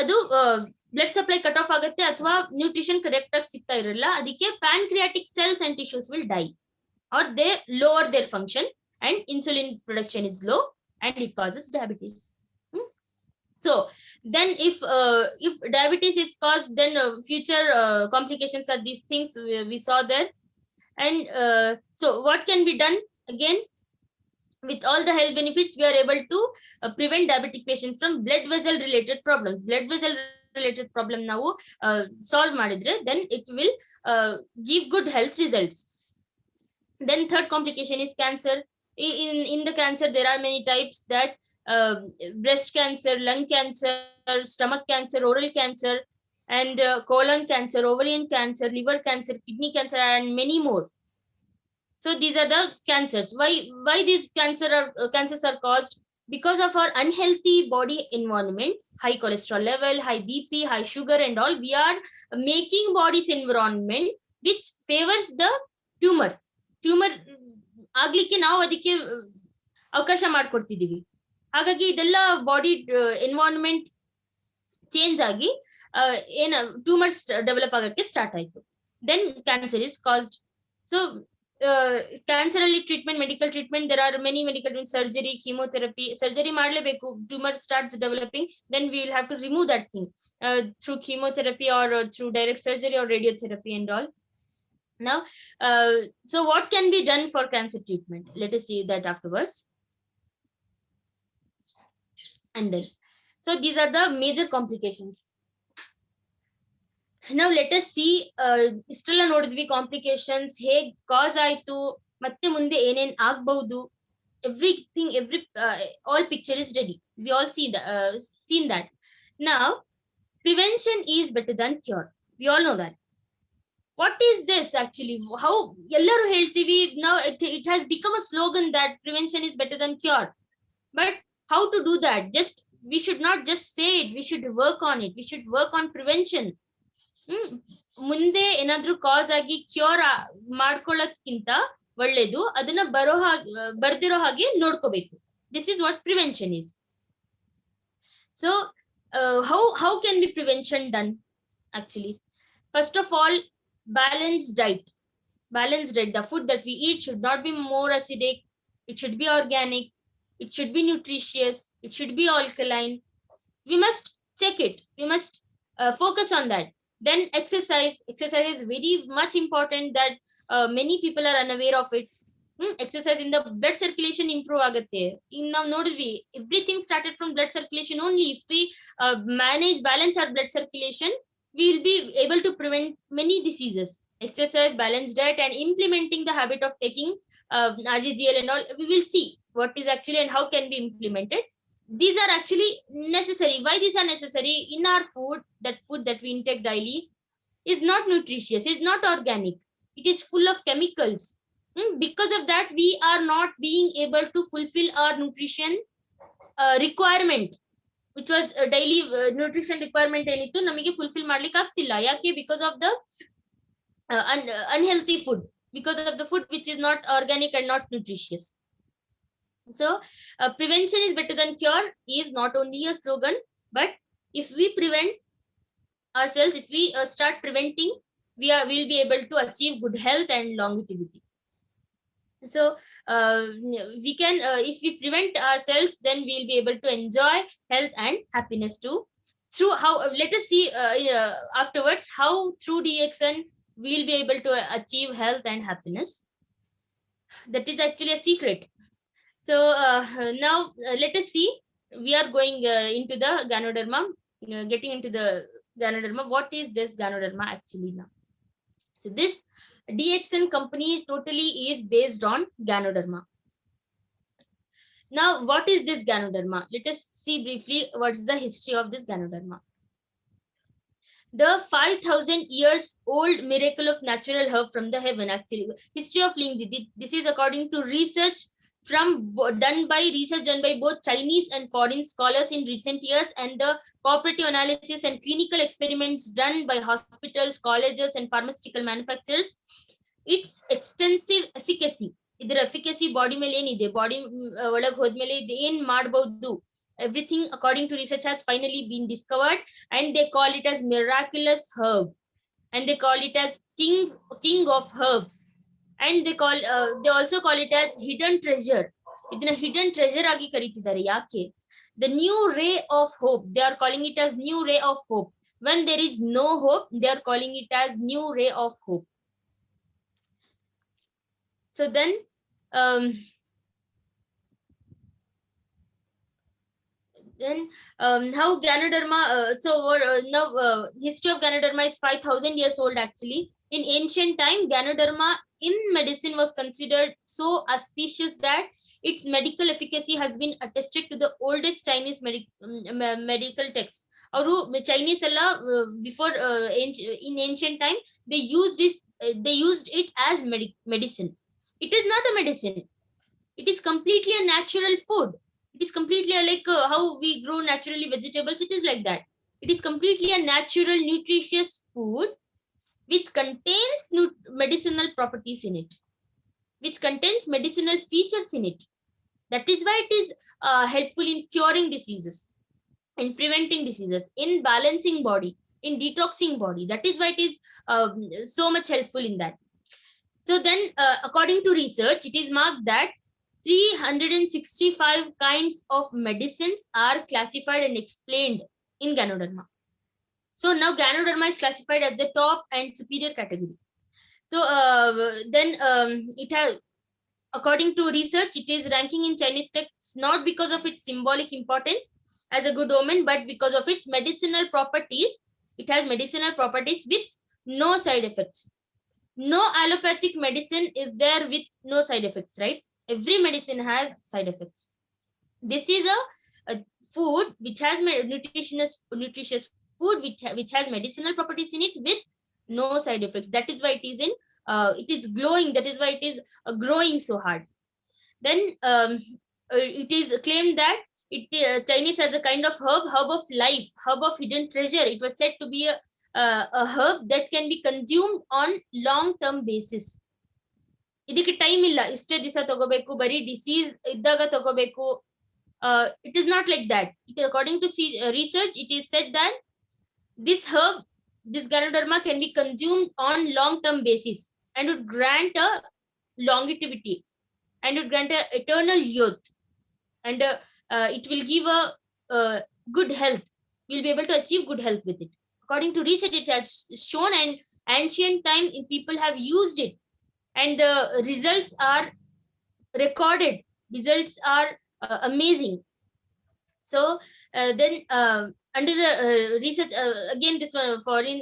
ಅದು blood supply cut off ಆಗುತ್ತೆ ಅಥವಾ nutrition correct ಆಗಿ ಸಿಗ್ತಾ ಇರಲ್ಲ. ಅದಕ್ಕೆ pancreatic cells and tissues will die or they lower their function and insulin production is low and it causes diabetes. So then if diabetes is caused, then future complications are these things we saw there. And so what can be done? Again, with all the health benefits, we are able to prevent diabetic patients from blood vessel related problems. Blood vessel related problem ನಾವು solve ಮಾಡಿದ್ರೆ then it will give good health results. Then third complication is cancer. In the cancer there are many types, that breast cancer, lung cancer, stomach cancer, oral cancer, and colon cancer, ovarian cancer, liver cancer, kidney cancer, and many more. So these are the cancers. Why these cancers are caused? Because of our unhealthy body environment, high cholesterol level, high BP, high sugar and all. We are making body's environment which favors the tumor ಆಗ್ಲಿಕ್ಕೆ ನಾವು ಅದಕ್ಕೆ ಅವಕಾಶ ಮಾಡ್ಕೊಡ್ತಿದೀವಿ. ಹಾಗಾಗಿ ಇದೆಲ್ಲ body environment change ಆಗಿ ಏನ tumours develop ಆಗಕ್ಕೆ start ಆಯ್ತು. Then cancer is caused. So cancer ಅಲ್ಲಿ treatment, medical treatment, there are many medical surgery, chemotherapy. Surgery ಮಾಡ್ಲೇಬೇಕು. Tumour starts developing, then we will have to remove that thing through chemotherapy or through direct surgery or radiotherapy and all. Now, so what can be done for cancer treatment? Let us see that afterwards. And then, so these are the major complications. Now let us see ಇಷ್ಟೆಲ್ಲ ನೋಡಿದ್ವಿ complications ಹೇಗ್ ಕಾಸ್ ಆಯ್ತು, ಮತ್ತೆ ಮುಂದೆ ಏನೇನ್ ಆಗ್ಬಹುದು. Everything, all picture is ready. We all seen that. Now, prevention is better than cure. We all know that. What is this actually? How ellaru heltivi now? It has become a slogan that prevention is better than cure. But how to do that? We should not just say it. We should work on it. We should work on prevention. ಮುಂದೆ ಏನಾದ್ರೂ ಕಾಸ್ ಆಗಿ cure ಮಾಡ್ಕೊಳ್ಳೋದ್ಕಿಂತ ಒಳ್ಳೇದು ಅದನ್ನ ಬರ್ದಿರೋ ಹಾಗೆ ನೋಡ್ಕೋಬೇಕು. This is what prevention is. So how can be prevention done? Actually, first of all, balanced diet. The food that we eat should not be more acidic. It should be organic. It should be nutritious. It should be alkaline. We must check it. We must focus on that. Then exercise is very much important, that many people are unaware of it. Exercise in the blood circulation improve ಆಗುತ್ತೆ. ಇನ್ನು ನಾವು ನೋಡಿದ್ವಿ, everything started from blood circulation only. If we balance our blood circulation, we will be able to prevent many diseases. Exercise, balanced diet, and implementing the habit of taking RGGL and all. We will see what is actually and how can be implemented. These are actually necessary. Why these are necessary? In our food, that food that we intake daily is not nutritious, is not organic. It is full of chemicals. Because of that, we are not being able to fulfill our nutrition requirement, which was daily nutrition requirement ಏನಿತ್ತು ನಮಗೆ fulfill ಮಾಡ್ಲಿಕ್ಕೆ ಆಗ್ತಿಲ್ಲ. ಯಾಕೆ? Because of the unhealthy food, because of the food which is not organic and not nutritious. So prevention is better than cure is not only a slogan, but if we prevent ourselves, if we start preventing, we'll be able to achieve good health and longevity. So we can if we prevent ourselves, then we'll be able to enjoy health and happiness too. Through how, let us see afterwards how through DXN we'll be able to achieve health and happiness. That is actually a secret. So now let us see we are going into the Ganoderma, getting into the Ganoderma. What is this Ganoderma actually now? So this DXN company totally is based on Ganoderma. Now, what is this Ganoderma? Let us see briefly what is the history of this Ganoderma. The 5,000 years old miracle of natural herb from the heaven, actually. History of Lingzi. This is according to research done by both Chinese and foreign scholars in recent years, and the cooperative analysis and clinical experiments done by hospitals, colleges, and pharmaceutical manufacturers. Its extensive efficacy, ಇದರ efficacy body ಮೇಲೆ ಏನಿದೆ, body ಒಳಗೆ ಹೋದ್ಮೇಲೆ ಇದು ಏನ್ ಮಾಡಬಹುದು, everything according to research has finally been discovered, and they call it as miraculous herb, and they call it as king of herbs, and they also call it as hidden treasure. ಇದನ್ನ hidden treasure ಆಗಿ ಕರೀತಿದ್ದಾರೆ. ಯಾಕೆ? The new ray of hope, they are calling it as new ray of hope. When there is no hope, they are calling it as new ray of hope. So then how Ganoderma, now history of Ganoderma is 5,000 years old actually. In ancient time, Ganoderma in medicine was considered so auspicious that its medical efficacy has been attested to the oldest Chinese medical text. ಅವರು Chinese ಎಲ್ಲ before in ancient time they used it as medicine. It is not a medicine. It is completely a natural food. It is completely like how we grow naturally vegetables. It is like that. It is completely a natural, nutritious food which contains medicinal properties in it, which contains medicinal features in it. That is why it is helpful in curing diseases, in preventing diseases, in balancing body, in detoxing body. That is why it is so much helpful in that. So then, according to research, it is marked that 365 kinds of medicines are classified and explained in Ganoderma. So now Ganoderma is classified as the top and superior category. So then it has, according to research, it is ranking in Chinese texts not because of its symbolic importance as a good omen, but because of its medicinal properties. It has medicinal properties with no side effects. No allopathic medicine is there with no side effects, right? Every medicine has side effects. This is a food which has nutritious food which has medicinal properties in it with no side effects. That is why it is it is glowing. That is why it is growing so hard. Then it is claimed that Chinese has a kind of herb of life, herb of hidden treasure. It was said to be a herb that can be consumed on long term basis. ಇದಕ್ಕೆ time ಇಲ್ಲ, ಇಷ್ಟೇ ದಿವಸ ತಗೋಬೇಕು, ಬರೀ disease ಇದ್ದಾಗ ತಗೋಬೇಕು. It is not like that. According to research, it is said that this herb, this Ganoderma, can be consumed on long term basis and would grant a longevity and would grant a eternal youth, and it will give a good health. We'll be able to achieve good health with it. According to research, it has shown, and ancient time people have used it, and the results are recorded. Results are amazing. So then under the research, again this one foreign,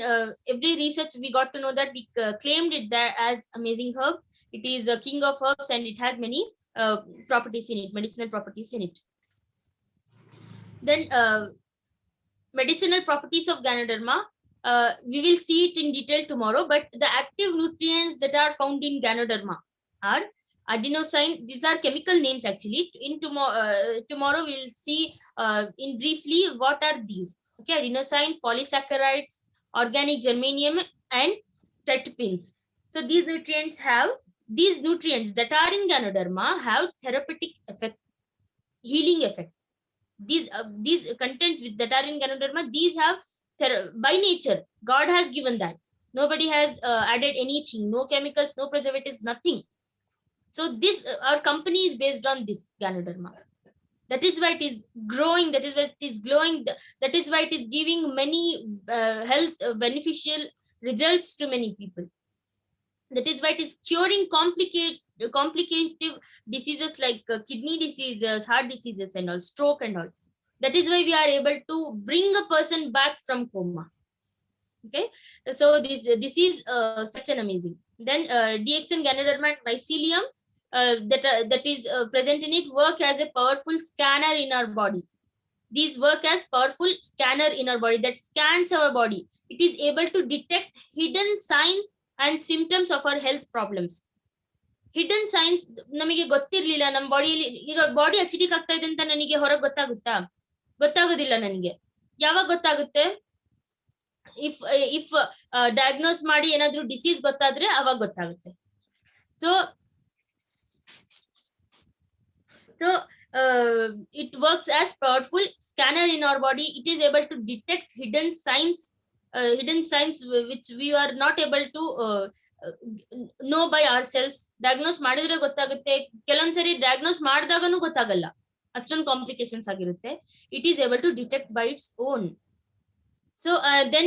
every research we got to know that we claimed it that as amazing herb. It is a king of herbs, and it has many properties in it, medicinal properties in it. Then medicinal properties of Ganoderma, we will see it in detail tomorrow, but the active nutrients that are found in Ganoderma are adenosine. These are chemical names actually. In tomorrow we'll see in briefly what are these. Okay, adenosine, polysaccharides, organic germanium, and terpenes. So these nutrients that are in Ganoderma have therapeutic effect, healing effect. These contents that are in Ganoderma, these have by nature, God has given that. Nobody has added anything, no chemicals, no preservatives, nothing. So this our company is based on this Ganoderma. That is why it is growing. That is why it is glowing. That is why it is giving many health beneficial results to many people. That is why it is curing complicated diseases like kidney diseases, heart diseases, and all, stroke and all. That is why we are able to bring a person back from coma. Okay, so this is such an amazing. Then DXN Ganoderma and mycelium that is present in it work as a powerful scanner in our body. These work as powerful scanner in our body that scans our body. It is able to detect hidden signs and symptoms of our health problems. Hidden science ನಮಗೆ ಗೊತ್ತಿರ್ಲಿಲ್ಲ. ನಮ್ಮ ಬಾಡಿಯಲ್ಲಿ ಈಗ body acidic ಆಗ್ತಾ ಇದೆ ಅಂತ ನನಗೆ ಹೊರಗೆ ಗೊತ್ತಾಗುತ್ತಾ? ಗೊತ್ತಾಗೋದಿಲ್ಲ ನನಗೆ. ಯಾವಾಗ ಗೊತ್ತಾಗುತ್ತೆ? ಇಫ್ ಡಯಾಗ್ನೋಸ್ ಮಾಡಿ ಏನಾದ್ರೂ ಡಿಸೀಸ್ ಗೊತ್ತಾದ್ರೆ ಅವಾಗ ಗೊತ್ತಾಗುತ್ತೆ. So it works as powerful scanner in our body. It is able to detect hidden signs which we are not able to know by ourselves. Diagnose ಮಾಡಿದ್ರೆ ಗೊತ್ತಾಗುತ್ತೆ, ಕೆಲವೊಂದ್ಸರಿ ಡಯಾಗ್ನೋಸ್ ಮಾಡಿದಾಗನೂ ಗೊತ್ತಾಗಲ್ಲ, ಅಷ್ಟೊಂದು ಕಾಂಪ್ಲಿಕೇಶನ್ಸ್ ಆಗಿರುತ್ತೆ. It is able to detect by its own. So then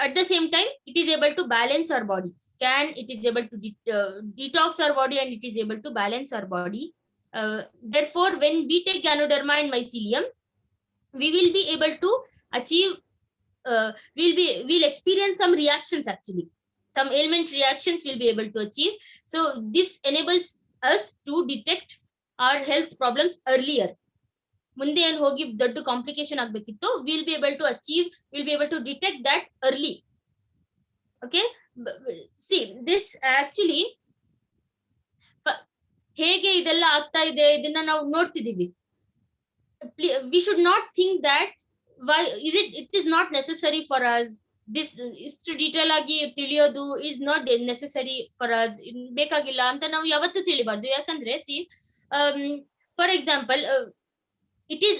at the same time, it is able to balance our body. Scan, it is able to detox our body, and it is able to balance our body. Therefore, when we take Ganoderma and mycelium, we will be able to achieve, we'll experience some reactions actually. Some ailment reactions we'll be able to achieve. So this enables us to detect our health problems earlier. ಮುಂದೆ ಏನು ಹೋಗಿ ದೊಡ್ಡ complication ಆಗ್ಬೇಕಿತ್ತು, will be able to achieve, will be able to detect that early. Okay, see this actually ಹೇಗೆ ಇದೆಲ್ಲ ಆಗ್ತಾ ಇದೆ ಇದನ್ನ ನಾವು ನೋಡ್ತಿದೀವಿ. We should not think that why it is not necessary for us. This ಇಷ್ಟು ಡೀಟೇಲ್ ಆಗಿ ತಿಳಿಯೋದು is not necessary for us, ಬೇಕಾಗಿಲ್ಲ ಅಂತ ನಾವು ಯಾವತ್ತೂ ತಿಳಿಬಾರ್ದು. ಯಾಕಂದ್ರೆ see for example, it is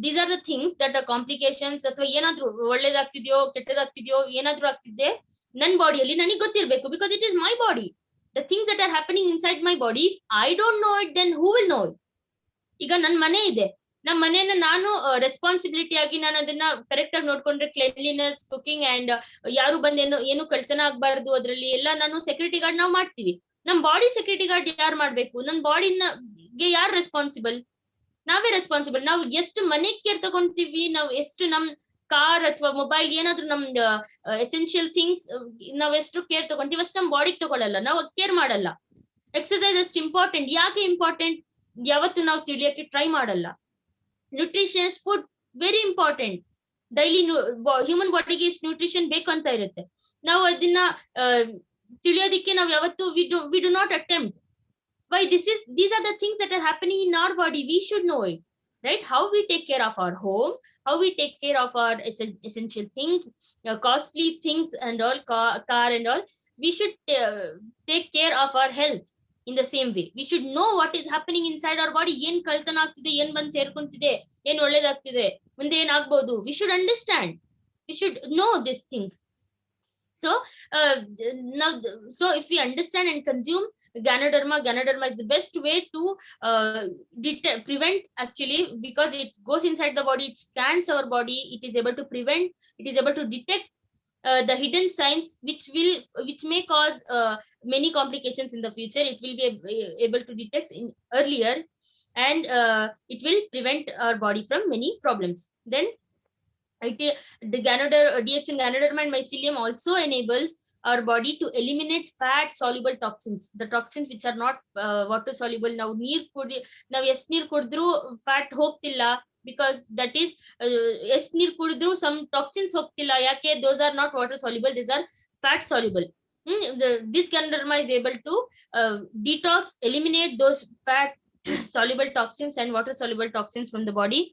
these are the things that are complications. ಅಥವಾ ಏನಾದ್ರೂ ಒಳ್ಳೇದಾಗ್ತಿದ್ಯೋ ಕೆಟ್ಟದಾಗ್ತಿದ್ಯೋ ಏನಾದ್ರೂ ಆಗ್ತಿದೆ ನನ್ನ ಬಾಡಿಯಲ್ಲಿ ನನಗೆ ಗೊತ್ತಿರ್ಬೇಕು, because it is my body. The things that are happening inside my body, if I don't know it, then who will know it? ಈಗ ನನ್ನ ಮನೆ ಇದೆ, ನಮ್ಮ ಮನೆಯನ್ನ ನಾನು ರೆಸ್ಪಾನ್ಸಿಬಿಲಿಟಿ ಆಗಿ ನಾನು ಅದನ್ನ ಕರೆಕ್ಟ್ ಆಗಿ ನೋಡ್ಕೊಂಡ್ರೆ, ಕ್ಲೆನ್ಲಿನೆಸ್, ಕುಕಿಂಗ್ ಅಂಡ್ ಯಾರು ಬಂದೇನೋ ಏನು ಕಳ್ತನ ಆಗ್ಬಾರ್ದು, ಅದ್ರಲ್ಲಿ ಎಲ್ಲ ನಾನು ಸೆಕ್ಯೂರಿಟಿ ಗಾರ್ಡ್ ನಾವು ಮಾಡ್ತೀವಿ. ನಮ್ ಬಾಡಿ ಸೆಕ್ಯೂರಿಟಿ ಗಾರ್ಡ್ ಯಾರು ಮಾಡ್ಬೇಕು? ನನ್ನ ಬಾಡಿಗೆ ಯಾರು ರೆಸ್ಪಾನ್ಸಿಬಲ್? ನಾವೇ ರೆಸ್ಪಾನ್ಸಿಬಲ್. ನಾವು ಎಷ್ಟು ಮನೆ ಕೇರ್ ತಗೊಂತೀವಿ, ನಾವು ಎಷ್ಟು ನಮ್ ಕಾರ್ ಅಥವಾ ಮೊಬೈಲ್ ಏನಾದ್ರು ನಮ್ದು ಎಸೆನ್ಷಿಯಲ್ ಥಿಂಗ್ಸ್ ನಾವ್ ಎಷ್ಟು ಕೇರ್ ತಗೊಂತೀವಿ ಅಷ್ಟು ನಮ್ ಬಾಡಿಗೆ ತಗೊಳಲ್ಲ, ನಾವು ಕೇರ್ ಮಾಡಲ್ಲ. ಎಕ್ಸರ್ಸೈಸ್ ಎಷ್ಟು ಇಂಪಾರ್ಟೆಂಟ್, ಯಾಕೆ ಇಂಪಾರ್ಟೆಂಟ್ ಯಾವತ್ತು ನಾವು ತಿಳಿಯಕ್ಕೆ ಟ್ರೈ ಮಾಡಲ್ಲ. Nutritious food very important. Daily human ಬಾಡಿಗೆ ಎಷ್ಟು ನ್ಯೂಟ್ರಿಷನ್ ಬೇಕು ಅಂತ ಇರುತ್ತೆ, ನಾವು ಅದನ್ನ ತಿಳಿಯೋದಿಕ್ಕೆ ನಾವು ಯಾವತ್ತು we do not attempt. Why these are the things that are happening in our body. We should know it, right? How we take care of our home, how we take care of our essential things, costly things and all, car and all. We should take care of our health in the same way. We should know what is happening inside our body. ಏನ್ ಕಳ್ತನ ಆಗ್ತಿದೆ, ಏನ್ ಬಂದ್ ಸೇರ್ಕೊಂತಿದೆ, ಏನ್ ಒಳ್ಳೇದಾಗ್ತಿದೆ, ಮುಂದೆ ಏನ್ ಆಗ್ಬೋದು. We should understand. We should know these things. So now, so if we understand and consume Ganoderma is the best way to prevent, actually, because it goes inside the body, it scans our body, it is able to prevent, it is able to detect the hidden signs which may cause many complications in the future. It will be able to detect earlier, and it will prevent our body from many problems. Then the DXN Ganoderma and mycelium also enables our body to eliminate fat soluble toxins, the toxins which are not water soluble. Now ನಾವು ಎಷ್ಟು ನೀರು ಕುಡಿದ್ರು fat ಹೋಗ್ತಿಲ್ಲ, because that is ಎಷ್ಟು ನೀರು ಕುಡಿದ್ರು some toxins ಹೋಗ್ತಿಲ್ಲ. ಯಾಕೆ? those are not water soluble, these are fat soluble. This Ganoderma is able to detox, eliminate those fat soluble toxins and water soluble toxins from the body.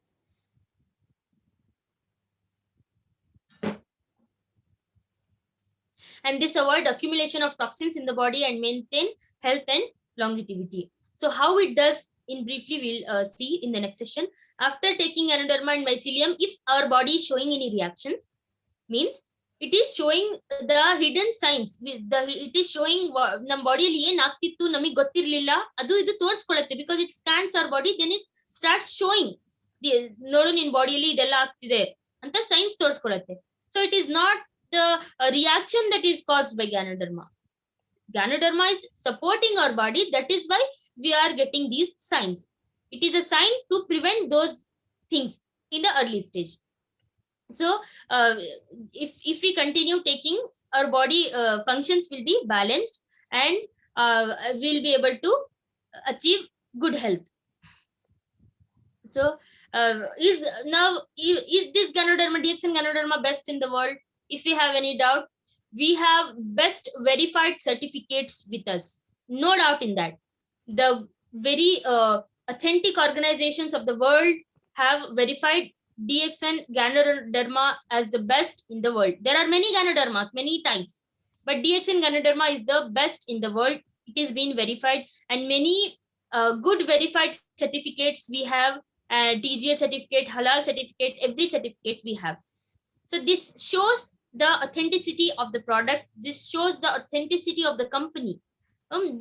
And this avoid accumulation of toxins in the body and maintain health and longevity. So how it does, in briefly we'll see in the next session. After taking Ganoderma and mycelium, if our body is showing any reactions, means it is showing the hidden signs. It is showing ನಮ್ಮ ಬಾಡಿಯಲ್ಲಿ ಏನ್ ಆಗ್ತಿತ್ತು ನಮಗೆ ಗೊತ್ತಿರ್ಲಿಲ್ಲ, ಅದು ಇದು ತೋರಿಸ್ಕೊಳ್ಳುತ್ತೆ, because it scans our body, then it starts showing, ನೋಡು ನಿನ್ ಬಾಡಿಯಲ್ಲಿ ಇದೆಲ್ಲ ಆಗ್ತಿದೆ ಅಂತ science ತೋರಿಸ್ಕೊಳ್ಳುತ್ತೆ. So it is not the reaction that is caused by Ganoderma. Ganoderma is supporting our body. That is why we are getting these signs. It is a sign to prevent those things in the early stage. So if we continue taking, our body functions will be balanced, and we'll be able to achieve good health. So is this Ganoderma, DXN Ganoderma best in the world? If we have any doubt, we have best verified certificates with us, no doubt in that. The very authentic organizations of the world have verified DXN Ganoderma as the best in the world. There are many Ganodermas, many types, but DXN Ganoderma is the best in the world. It is been verified, and many good verified certificates we have, TGA certificate, halal certificate, every certificate we have. So this shows the authenticity of the product. This shows the authenticity of the company.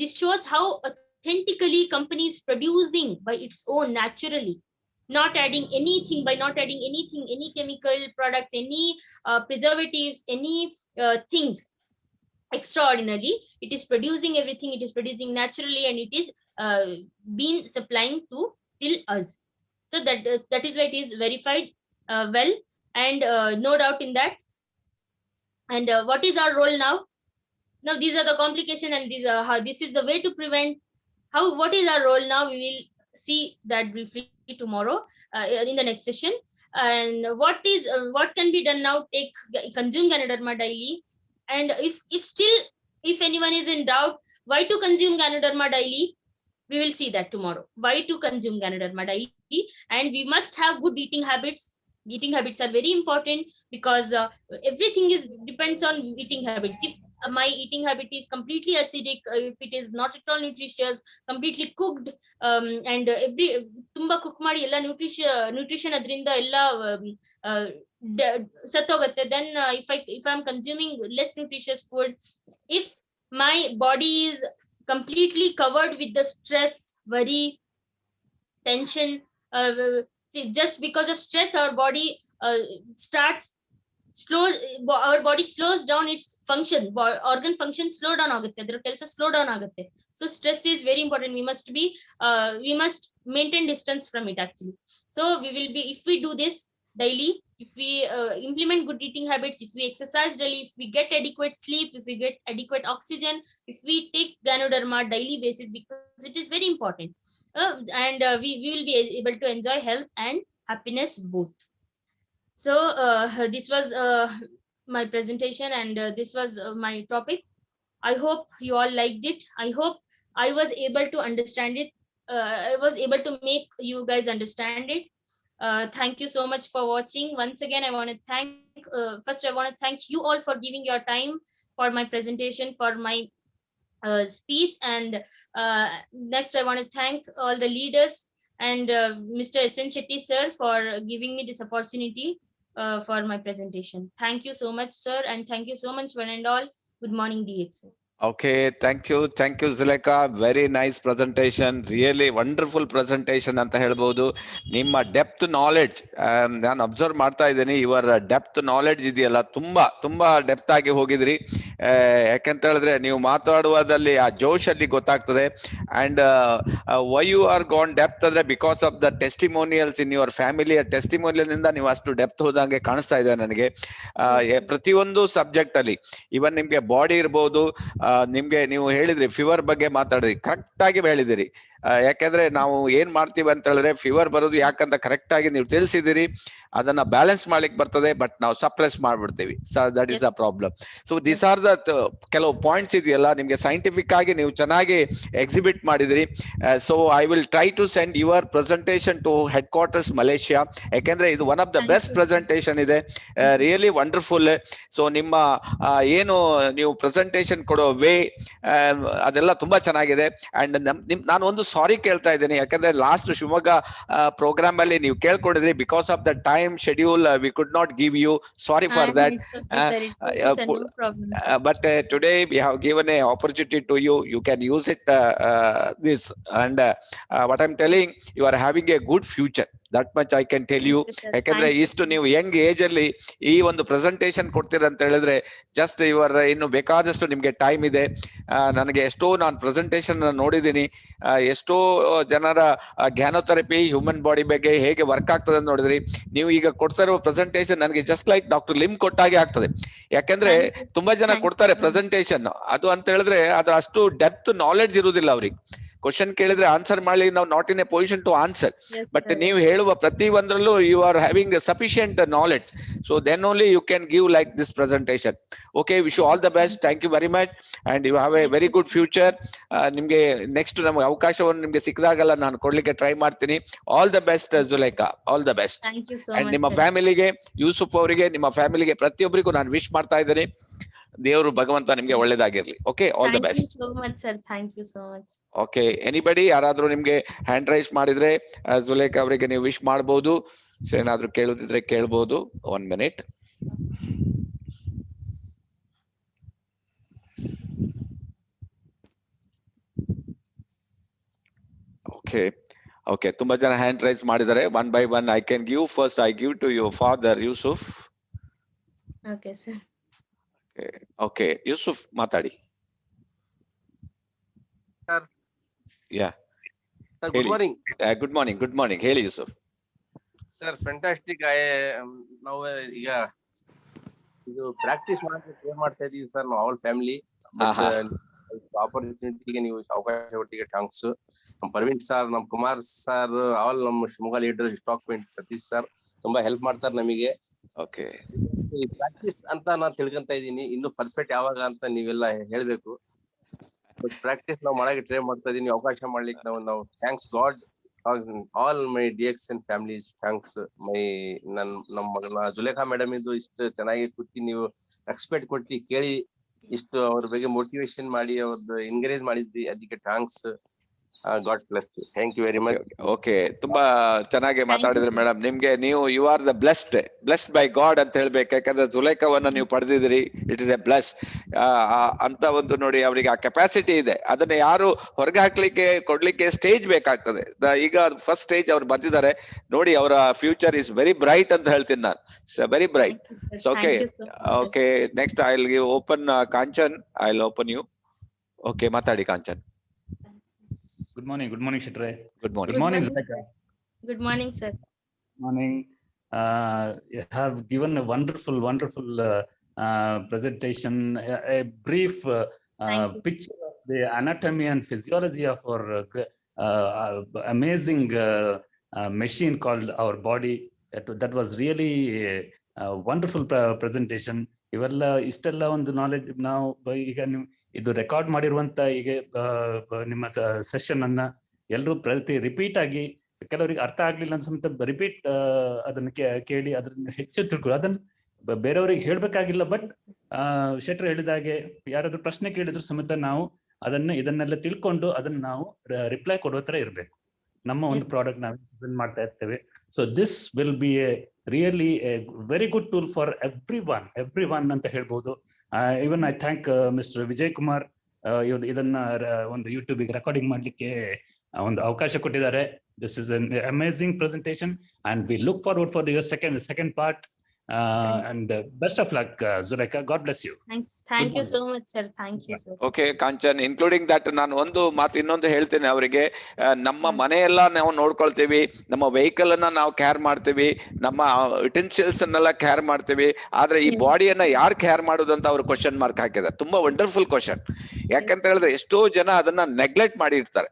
This shows how authentically company is producing by its own naturally, not adding anything, any chemical products, any preservatives, any things extraordinarily. It is producing everything. It is producing naturally, and it is been supplying to till us. So that is why it is verified well, and no doubt in that. And what is our role now? Now these are the complication, and these are how, this is the way to prevent. How, what is our role now? We will see that briefly tomorrow in the next session. And what can be done now? Consume Ganoderma daily. And if still, if anyone is in doubt why to consume Ganoderma daily, we will see that tomorrow. Why to consume Ganoderma daily? And we must have good eating habits. Eating habits are very important, because everything is depends on eating habits. If my eating habit is completely acidic, if it is not at all nutritious, completely cooked, and every tumba cook ಮಾಡಿ ಎಲ್ಲ nutrition adrinda ಎಲ್ಲ ಸತ್ತೋಗುತ್ತೆ, then if I'm consuming less nutritious food, if my body is completely covered with the stress, worry, tension, see, just because of stress, our body starts slow, our body slows down its function, organ function slow down ಆಗುತ್ತೆ, ಅದರ ಕೆಲಸ slow down ಆಗುತ್ತೆ. So stress is very important. We must maintain distance from it actually. So we will be, if we do this daily, if we implement good eating habits, if we exercise daily, if we get adequate sleep, if we get adequate oxygen, if we take Ganoderma daily basis, because it is very important, and we will be able to enjoy health and happiness both. So this was my presentation, and this was my topic. I hope you all liked it. I hope I was able to understand it. I was able to make you guys understand it. Thank you so much for watching. Once again, I want to thank, first I want to thank you all for giving your time for my presentation, for my speech. And next I want to thank all the leaders, and Mr. S.N. Shetty sir, for giving me this opportunity for my presentation. Thank you so much, sir, and thank you so much, one and all. Good morning, DXN. Okay, thank you, Zulekha. Very nice presentation, really wonderful presentation ಅಂತ ಹೇಳ್ಬೋದು. ನಿಮ್ಮ depth knowledge ನಾನು observe ಮಾಡ್ತಾ ಇದ್ದೀನಿ. ಇವರ depth knowledge ಇದೆಯಲ್ಲ, ತುಂಬಾ depth ಆಗಿ ಹೋಗಿದ್ರಿ. ಯಾಕಂತ ಹೇಳಿದ್ರೆ ನೀವು ಮಾತಾಡುವುದಲ್ಲಿ ಆ ಜೋಶ್ ಅಲ್ಲಿ ಗೊತ್ತಾಗ್ತದೆ. And why you are gone depth ಅಂದ್ರೆ because of the testimonials in your family. Testimonial ನಿಂದ ನೀವು ಅಷ್ಟು ಡೆಪ್ತ್ ಹೋದಂಗೆ ಕಾಣಿಸ್ತಾ ಇದೆ ನನಗೆ. ಪ್ರತಿಯೊಂದು ಸಬ್ಜೆಕ್ಟ್ ಅಲ್ಲಿ, ಇವನ್ ನಿಮ್ಗೆ ಬಾಡಿ ಇರ್ಬೋದು, ನಿಮ್ಗೆ ನೀವು ಹೇಳಿದ್ರಿ ಫೀವರ್ ಬಗ್ಗೆ ಮಾತಾಡಿದ್ರಿ, ಕರೆಕ್ಟ್ ಆಗಿ ಹೇಳಿದಿರಿ. ಯಾಕಂದ್ರೆ ನಾವು ಏನ್ ಮಾಡ್ತೀವಿ ಅಂತ ಹೇಳಿದ್ರೆ, ಫೀವರ್ ಬರೋದು ಯಾಕಂತ ಕರೆಕ್ಟ್ ಆಗಿ ನೀವು ತಿಳಿಸಿದಿರಿ. ಅದನ್ನ ಬ್ಯಾಲೆನ್ಸ್ ಮಾಡ್ಲಿಕ್ಕೆ ಬರ್ತದೆ, ಬಟ್ ನಾವು ಸಪ್ರೆಸ್ ಮಾಡ್ಬಿಡ್ತೀವಿ. That is the problem. So this are the ಕೆಲವು ಪಾಯಿಂಟ್ಸ್ ಇದೆಯಲ್ಲ, ನಿಮ್ಗೆ ಸೈಂಟಿಫಿಕ್ ಆಗಿ ನೀವು ಚೆನ್ನಾಗಿ ಎಕ್ಸಿಬಿಟ್ ಮಾಡಿದಿರಿ. So I will try to send your presentation to headquarters Malaysia. ಯಾಕೆಂದ್ರೆ ಇದು one of the best presentation ಇದೆ, ರಿಯಲಿ ವಂಡರ್ಫುಲ್. ಸೊ ನಿಮ್ಮ ಏನು ನೀವು ಪ್ರೆಸೆಂಟೇಶನ್ ಕೊಡೋ ವೇ ಅದೆಲ್ಲ ತುಂಬಾ ಚೆನ್ನಾಗಿದೆ. ಅಂಡ್ ನಾನು ಒಂದು ಸಾರಿ ಕೇಳ್ತಾ ಇದ್ದೀನಿ, ಯಾಕಂದ್ರೆ ಲಾಸ್ಟ್ ಶಿವಮೊಗ್ಗ ಪ್ರೋಗ್ರಾಮ್ ಅಲ್ಲಿ ನೀವು ಕೇಳ್ಕೊಂಡಿದ್ರಿ, because of the time schedule we could not give you. Sorry for that. But today we have given a opportunity to you. You can use it this. And what I'm telling, you are having a good future. That much I can tell you. ಯಾಕಂದ್ರೆ ಇಷ್ಟು ನೀವು Young age ಅಲ್ಲಿ ಈ ಒಂದು presentation ಕೊಡ್ತೀರ ಅಂತ ಹೇಳಿದ್ರೆ just ಇವರ ಇನ್ನು ಬೇಕಾದಷ್ಟು ನಿಮ್ಗೆ ಟೈಮ್ ಇದೆ. ನನಗೆ ಎಷ್ಟೋ ನಾನು ಪ್ರೆಸೆಂಟೇಶನ್ ನೋಡಿದ್ದೀನಿ, ಎಷ್ಟೋ ಜನರ ಜ್ಞಾನೋಥೆರಪಿ ಹ್ಯೂಮನ್ ಬಾಡಿ ಬಗ್ಗೆ ಹೇಗೆ ವರ್ಕ್ ಆಗ್ತದೆ ಅಂತ ನೋಡಿದ್ರಿ. ನೀವು ಈಗ ಕೊಡ್ತಾ ಇರೋ ಪ್ರೆಸೆಂಟೇಶನ್ ನನಗೆ ಜಸ್ಟ್ ಲೈಕ್ ಡಾಕ್ಟರ್ ಲಿಮ್ ಕೊಟ್ಟಾಗೆ ಆಗ್ತದೆ. ಯಾಕಂದ್ರೆ ತುಂಬಾ ಜನ ಕೊಡ್ತಾರೆ ಪ್ರೆಸೆಂಟೇಶನ್, ಅದು ಅಂತ ಹೇಳಿದ್ರೆ ಅದು ಅಷ್ಟು ಡೆಪ್ತ್ ನಾಲೆಡ್ಜ್ ಇರುವುದಿಲ್ಲ ಅವ್ರಿಗೆ. ಕ್ವಶನ್ ಕೇಳಿದ್ರೆ ಆನ್ಸರ್ ಮಾಡಿ ನಾವು not in a position to answer. But ನೀವು ಹೇಳುವ ಪ್ರತಿ ಒಂದರಲ್ಲೂ you are having sufficient knowledge. So then only you can give like this presentation. Okay, wish you all the best. Thank you very much and you have a very good future. ನಿಮ್ಗೆ next ನಮ್ಗೆ ಅವಕಾಶವನ್ನು ನಿಮ್ಗೆ ಸಿಕ್ಕಿದಾಗಲ್ಲ ನಾನು ಕೊಡ್ಲಿಕ್ಕೆ try ಮಾಡ್ತೀನಿ. All the best Zulaikha, all the best. And ನಿಮ್ಮ ಫ್ಯಾಮಿಲಿಗೆ, ಯೂಸುಫ್ ಅವರಿಗೆ, ನಿಮ್ಮ ಫ್ಯಾಮಿಲಿಗೆ ಪ್ರತಿಯೊಬ್ಬರಿಗೂ ನಾನು ವಿಶ್ ಮಾಡ್ತಾ ಇದ್ದೀನಿ. ದೇವರು ಭಗವಂತ ನಿಮ್ಗೆ ಒಳ್ಳೇದಾಗಿರ್ಲಿ. Okay, all the best. Thank you so much, sir. Thank you so much. Okay, anybody ಯಾರಾದ್ರೂ ನಿಮ್ಗೆ ಹ್ಯಾಂಡ್ ರೈಸ್ ಮಾಡಿದ್ರೆ ಜುಲೇಖಾ ಅವರಿಗೆ ನೀವು ವಿಶ್ ಮಾಡಬಹುದು. ಸೊ ಏನಾದ್ರೂ ಕೇಳೋದಿದ್ರೆ ಕೇಳ್ಬಹುದು. 1 minute. ಓಕೆ ಓಕೆ, ತುಂಬಾ ಜನ ಹ್ಯಾಂಡ್ ರೈಸ್ ಮಾಡಿದ್ದಾರೆ. 1 by 1 I can give. First I give to your father Yusuf. Okay, sir. Okay, Yusuf ಮಾತಾಡಿ. Sir, yeah sir, good morning. Good morning. Good morning, ಹೇಳಿ ಯೂಸುಫ್. Sir, fantastic. ನಾವು ಈಗ ಇದು ಪ್ರಾಕ್ಟೀಸ್ ಮಾಡಕ್ಕೆ ಟ್ರೈ ಮಾಡ್ತಾ ಇದೀವಿ ಸರ್, ನಾವು ಆಲ್ ಫ್ಯಾಮಿಲಿ. ಆಪರ್ಚುನಿಟಿಗೆ ನೀವು ಅವಕಾಶ ಒಟ್ಟಿಗೆ ಥ್ಯಾಂಕ್ಸ್. ನಮ್ಮ ಪ್ರವೀಣ್ ಸರ್, ನಮ್ಮ ಕುಮಾರ್ ಸರ್, ಆಲ್ ನಮ್ಮ Shivamogga leader, stock point Satish sir ತುಂಬಾ ಹೆಲ್ಪ್ ಮಾಡ್ತಾರೆ ನಮಗೆ. ಓಕೆ, ಈ ಪ್ರಾಕ್ಟೀಸ್ ಅಂತ ನಾನು ತಿಳ್ಕೊಂತ ಇದ್ದೀನಿ. ಇನ್ನು ಪರ್ಫೆಕ್ಟ್ ಯಾವಾಗ ಅಂತ ನೀವೆಲ್ಲ ಹೇಳ್ಬೇಕು. ಪ್ರಾಕ್ಟೀಸ್ ನಾವು ಮಾಡಕ್ಕೆ ಟ್ರೈ ಮಾಡ್ತಾ ಇದೀನಿ. ಅವಕಾಶ ಮಾಡ್ಲಿಕ್ಕೆ ನಾವು thanks god, all my DX and families. Thanks ನಮ್ಮ ಮಗನ ಜುಲೇಖಾ ಮೇಡಮ್ ಇದು ಇಷ್ಟು ಚೆನ್ನಾಗಿ ಕೂತಿ ನೀವು ರೆಸ್ಪೆಕ್ಟ್ ಕೊಟ್ಟು ಕೇಳಿ ಇಷ್ಟು ಅವ್ರ ಬಗ್ಗೆ ಮೋಟಿವೇಶನ್ ಮಾಡಿ ಅವ್ರದ್ದು ಎನ್ಕರೇಜ್ ಮಾಡಿದ್ರಿ, ಅದಕ್ಕೆ thanks. God bless you. Thank you very much. Okay, ತುಂಬಾ ಚೆನ್ನಾಗಿ ಮಾತಾಡಿದ್ರಿ ಮೇಡಮ್. ನಿಮ್ಗೆ ನೀವು you are the blessed by God ಅಂತ ಹೇಳ್ಬೇಕು. ಯಾಕಂದ್ರೆ ಜುಲೇಖಾವನ್ನ ನೀವು ಪಡೆದಿದ್ರಿ, ಇಟ್ ಇಸ್ ಎ ಬ್ಲೆಸ್ ಅಂತ ಒಂದು ನೋಡಿ, ಅವರಿಗೆ ಆ ಕೆಪಾಸಿಟಿ ಇದೆ. ಅದನ್ನ ಯಾರು ಹೊರಗೆ ಹಾಕ್ಲಿಕ್ಕೆ ಕೊಡ್ಲಿಕ್ಕೆ ಸ್ಟೇಜ್ ಬೇಕಾಗ್ತದೆ. ಈಗ ಫಸ್ಟ್ ಸ್ಟೇಜ್ ಅವ್ರು ಬಂದಿದ್ದಾರೆ ನೋಡಿ, ಅವರ ಫ್ಯೂಚರ್ ಇಸ್ ವೆರಿ ಬ್ರೈಟ್ ಅಂತ ಹೇಳ್ತೀನಿ ನಾನು. Very bright. Okay okay, next I will give open Kanchan. I will open you. Okay, ಮಾತಾಡಿ Kanchan. Good morning, Shetre. Good morning. Good morning, Zuleika. Good morning, sir. Morning. You have given a wonderful presentation, a brief picture of the anatomy and physiology of our amazing machine called our body. That was really a wonderful presentation. ಇವೆಲ್ಲ ಇಷ್ಟೆಲ್ಲ ಒಂದು knowledge ನಾವು ಈಗ ಇದು record ಮಾಡಿರುವಂತ ಈಗ ನಿಮ್ಮ session ಅನ್ನ ಎಲ್ಲರೂ ರಿಪೀಟ್ ಆಗಿ, ಕೆಲವರಿಗೆ ಅರ್ಥ ಆಗ್ಲಿಲ್ಲ ಅಂತ ರಿಪೀಟ್ ಅದನ್ನ ಕೇಳಿ ಅದನ್ನ ಹೆಚ್ಚು ತಿಳ್ಕೊಳ್ಳಿ. ಅದನ್ನ ಬೇರೆಯವ್ರಿಗೆ ಹೇಳ್ಬೇಕಾಗಿಲ್ಲ. ಬಟ್ ಶೆಟ್ರು ಹೇಳಿದಾಗೆ ಯಾರಾದ್ರೂ ಪ್ರಶ್ನೆ ಕೇಳಿದ್ರು ಸಮೇತ ನಾವು ಇದನ್ನೆಲ್ಲ ತಿಳ್ಕೊಂಡು ಅದನ್ನ ನಾವು ರಿಪ್ಲೈ ಕೊಡೋ ತರ ಇರ್ಬೇಕು. ನಮ್ಮ ಒಂದು ಪ್ರಾಡಕ್ಟ್ ನಾವು ಪ್ರೆಸೆಂಟ್ ಮಾಡ್ತಾ ಇರ್ತೇವೆ. So this will be A really A very good tool for every one ಅಂತ ಹೇಳ್ಬೋದು. Even I thank mister Vijay Kumar, ಇದನ್ನ ಒಂದು ಯೂಟ್ಯೂಬಿಗೆ ರೆಕಾರ್ಡಿಂಗ್ ಮಾಡ್ಲಿಕ್ಕೆ ಒಂದು ಅವಕಾಶ ಕೊಟ್ಟಿದ್ದಾರೆ. This is an amazing presentation and we look forward for your second part. And best of luck, Zuleika. God bless you. Thank you so much, sir. Thank you, sir. Okay, Kanchan, including that, ನಾನು ಒಂದು ಮಾತು ಇನ್ನೊಂದು ಹೇಳ್ತೇನೆ ಅವರಿಗೆ. ನಮ್ಮ ಮನೆಯೆಲ್ಲ ನಾವು ನೋಡ್ಕೊಳ್ತೀವಿ, ನಮ್ಮ ವೆಹಿಕಲ್ ಅನ್ನ ನಾವು ಕೇರ್ ಮಾಡ್ತೀವಿ, ನಮ್ಮ ಯುಟೆನ್ಸಿಲ್ಸ್ ಅನ್ನೆಲ್ಲ ಕೇರ್ ಮಾಡ್ತೀವಿ. ಆದ್ರೆ ಈ ಬಾಡಿಯನ್ನ ಯಾರು ಕೇರ್ ಮಾಡೋದು ಅಂತ ಅವ್ರು ಕ್ವಶನ್ ಮಾರ್ಕ್ ಹಾಕಿದ್ದಾರೆ. ತುಂಬಾ ವಂಡರ್ಫುಲ್ ಕ್ವಶನ್. ಯಾಕಂತ ಹೇಳಿದ್ರೆ ಎಷ್ಟೋ ಜನ ಅದನ್ನ ನೆಗ್ಲೆಕ್ಟ್ ಮಾಡಿರ್ತಾರೆ.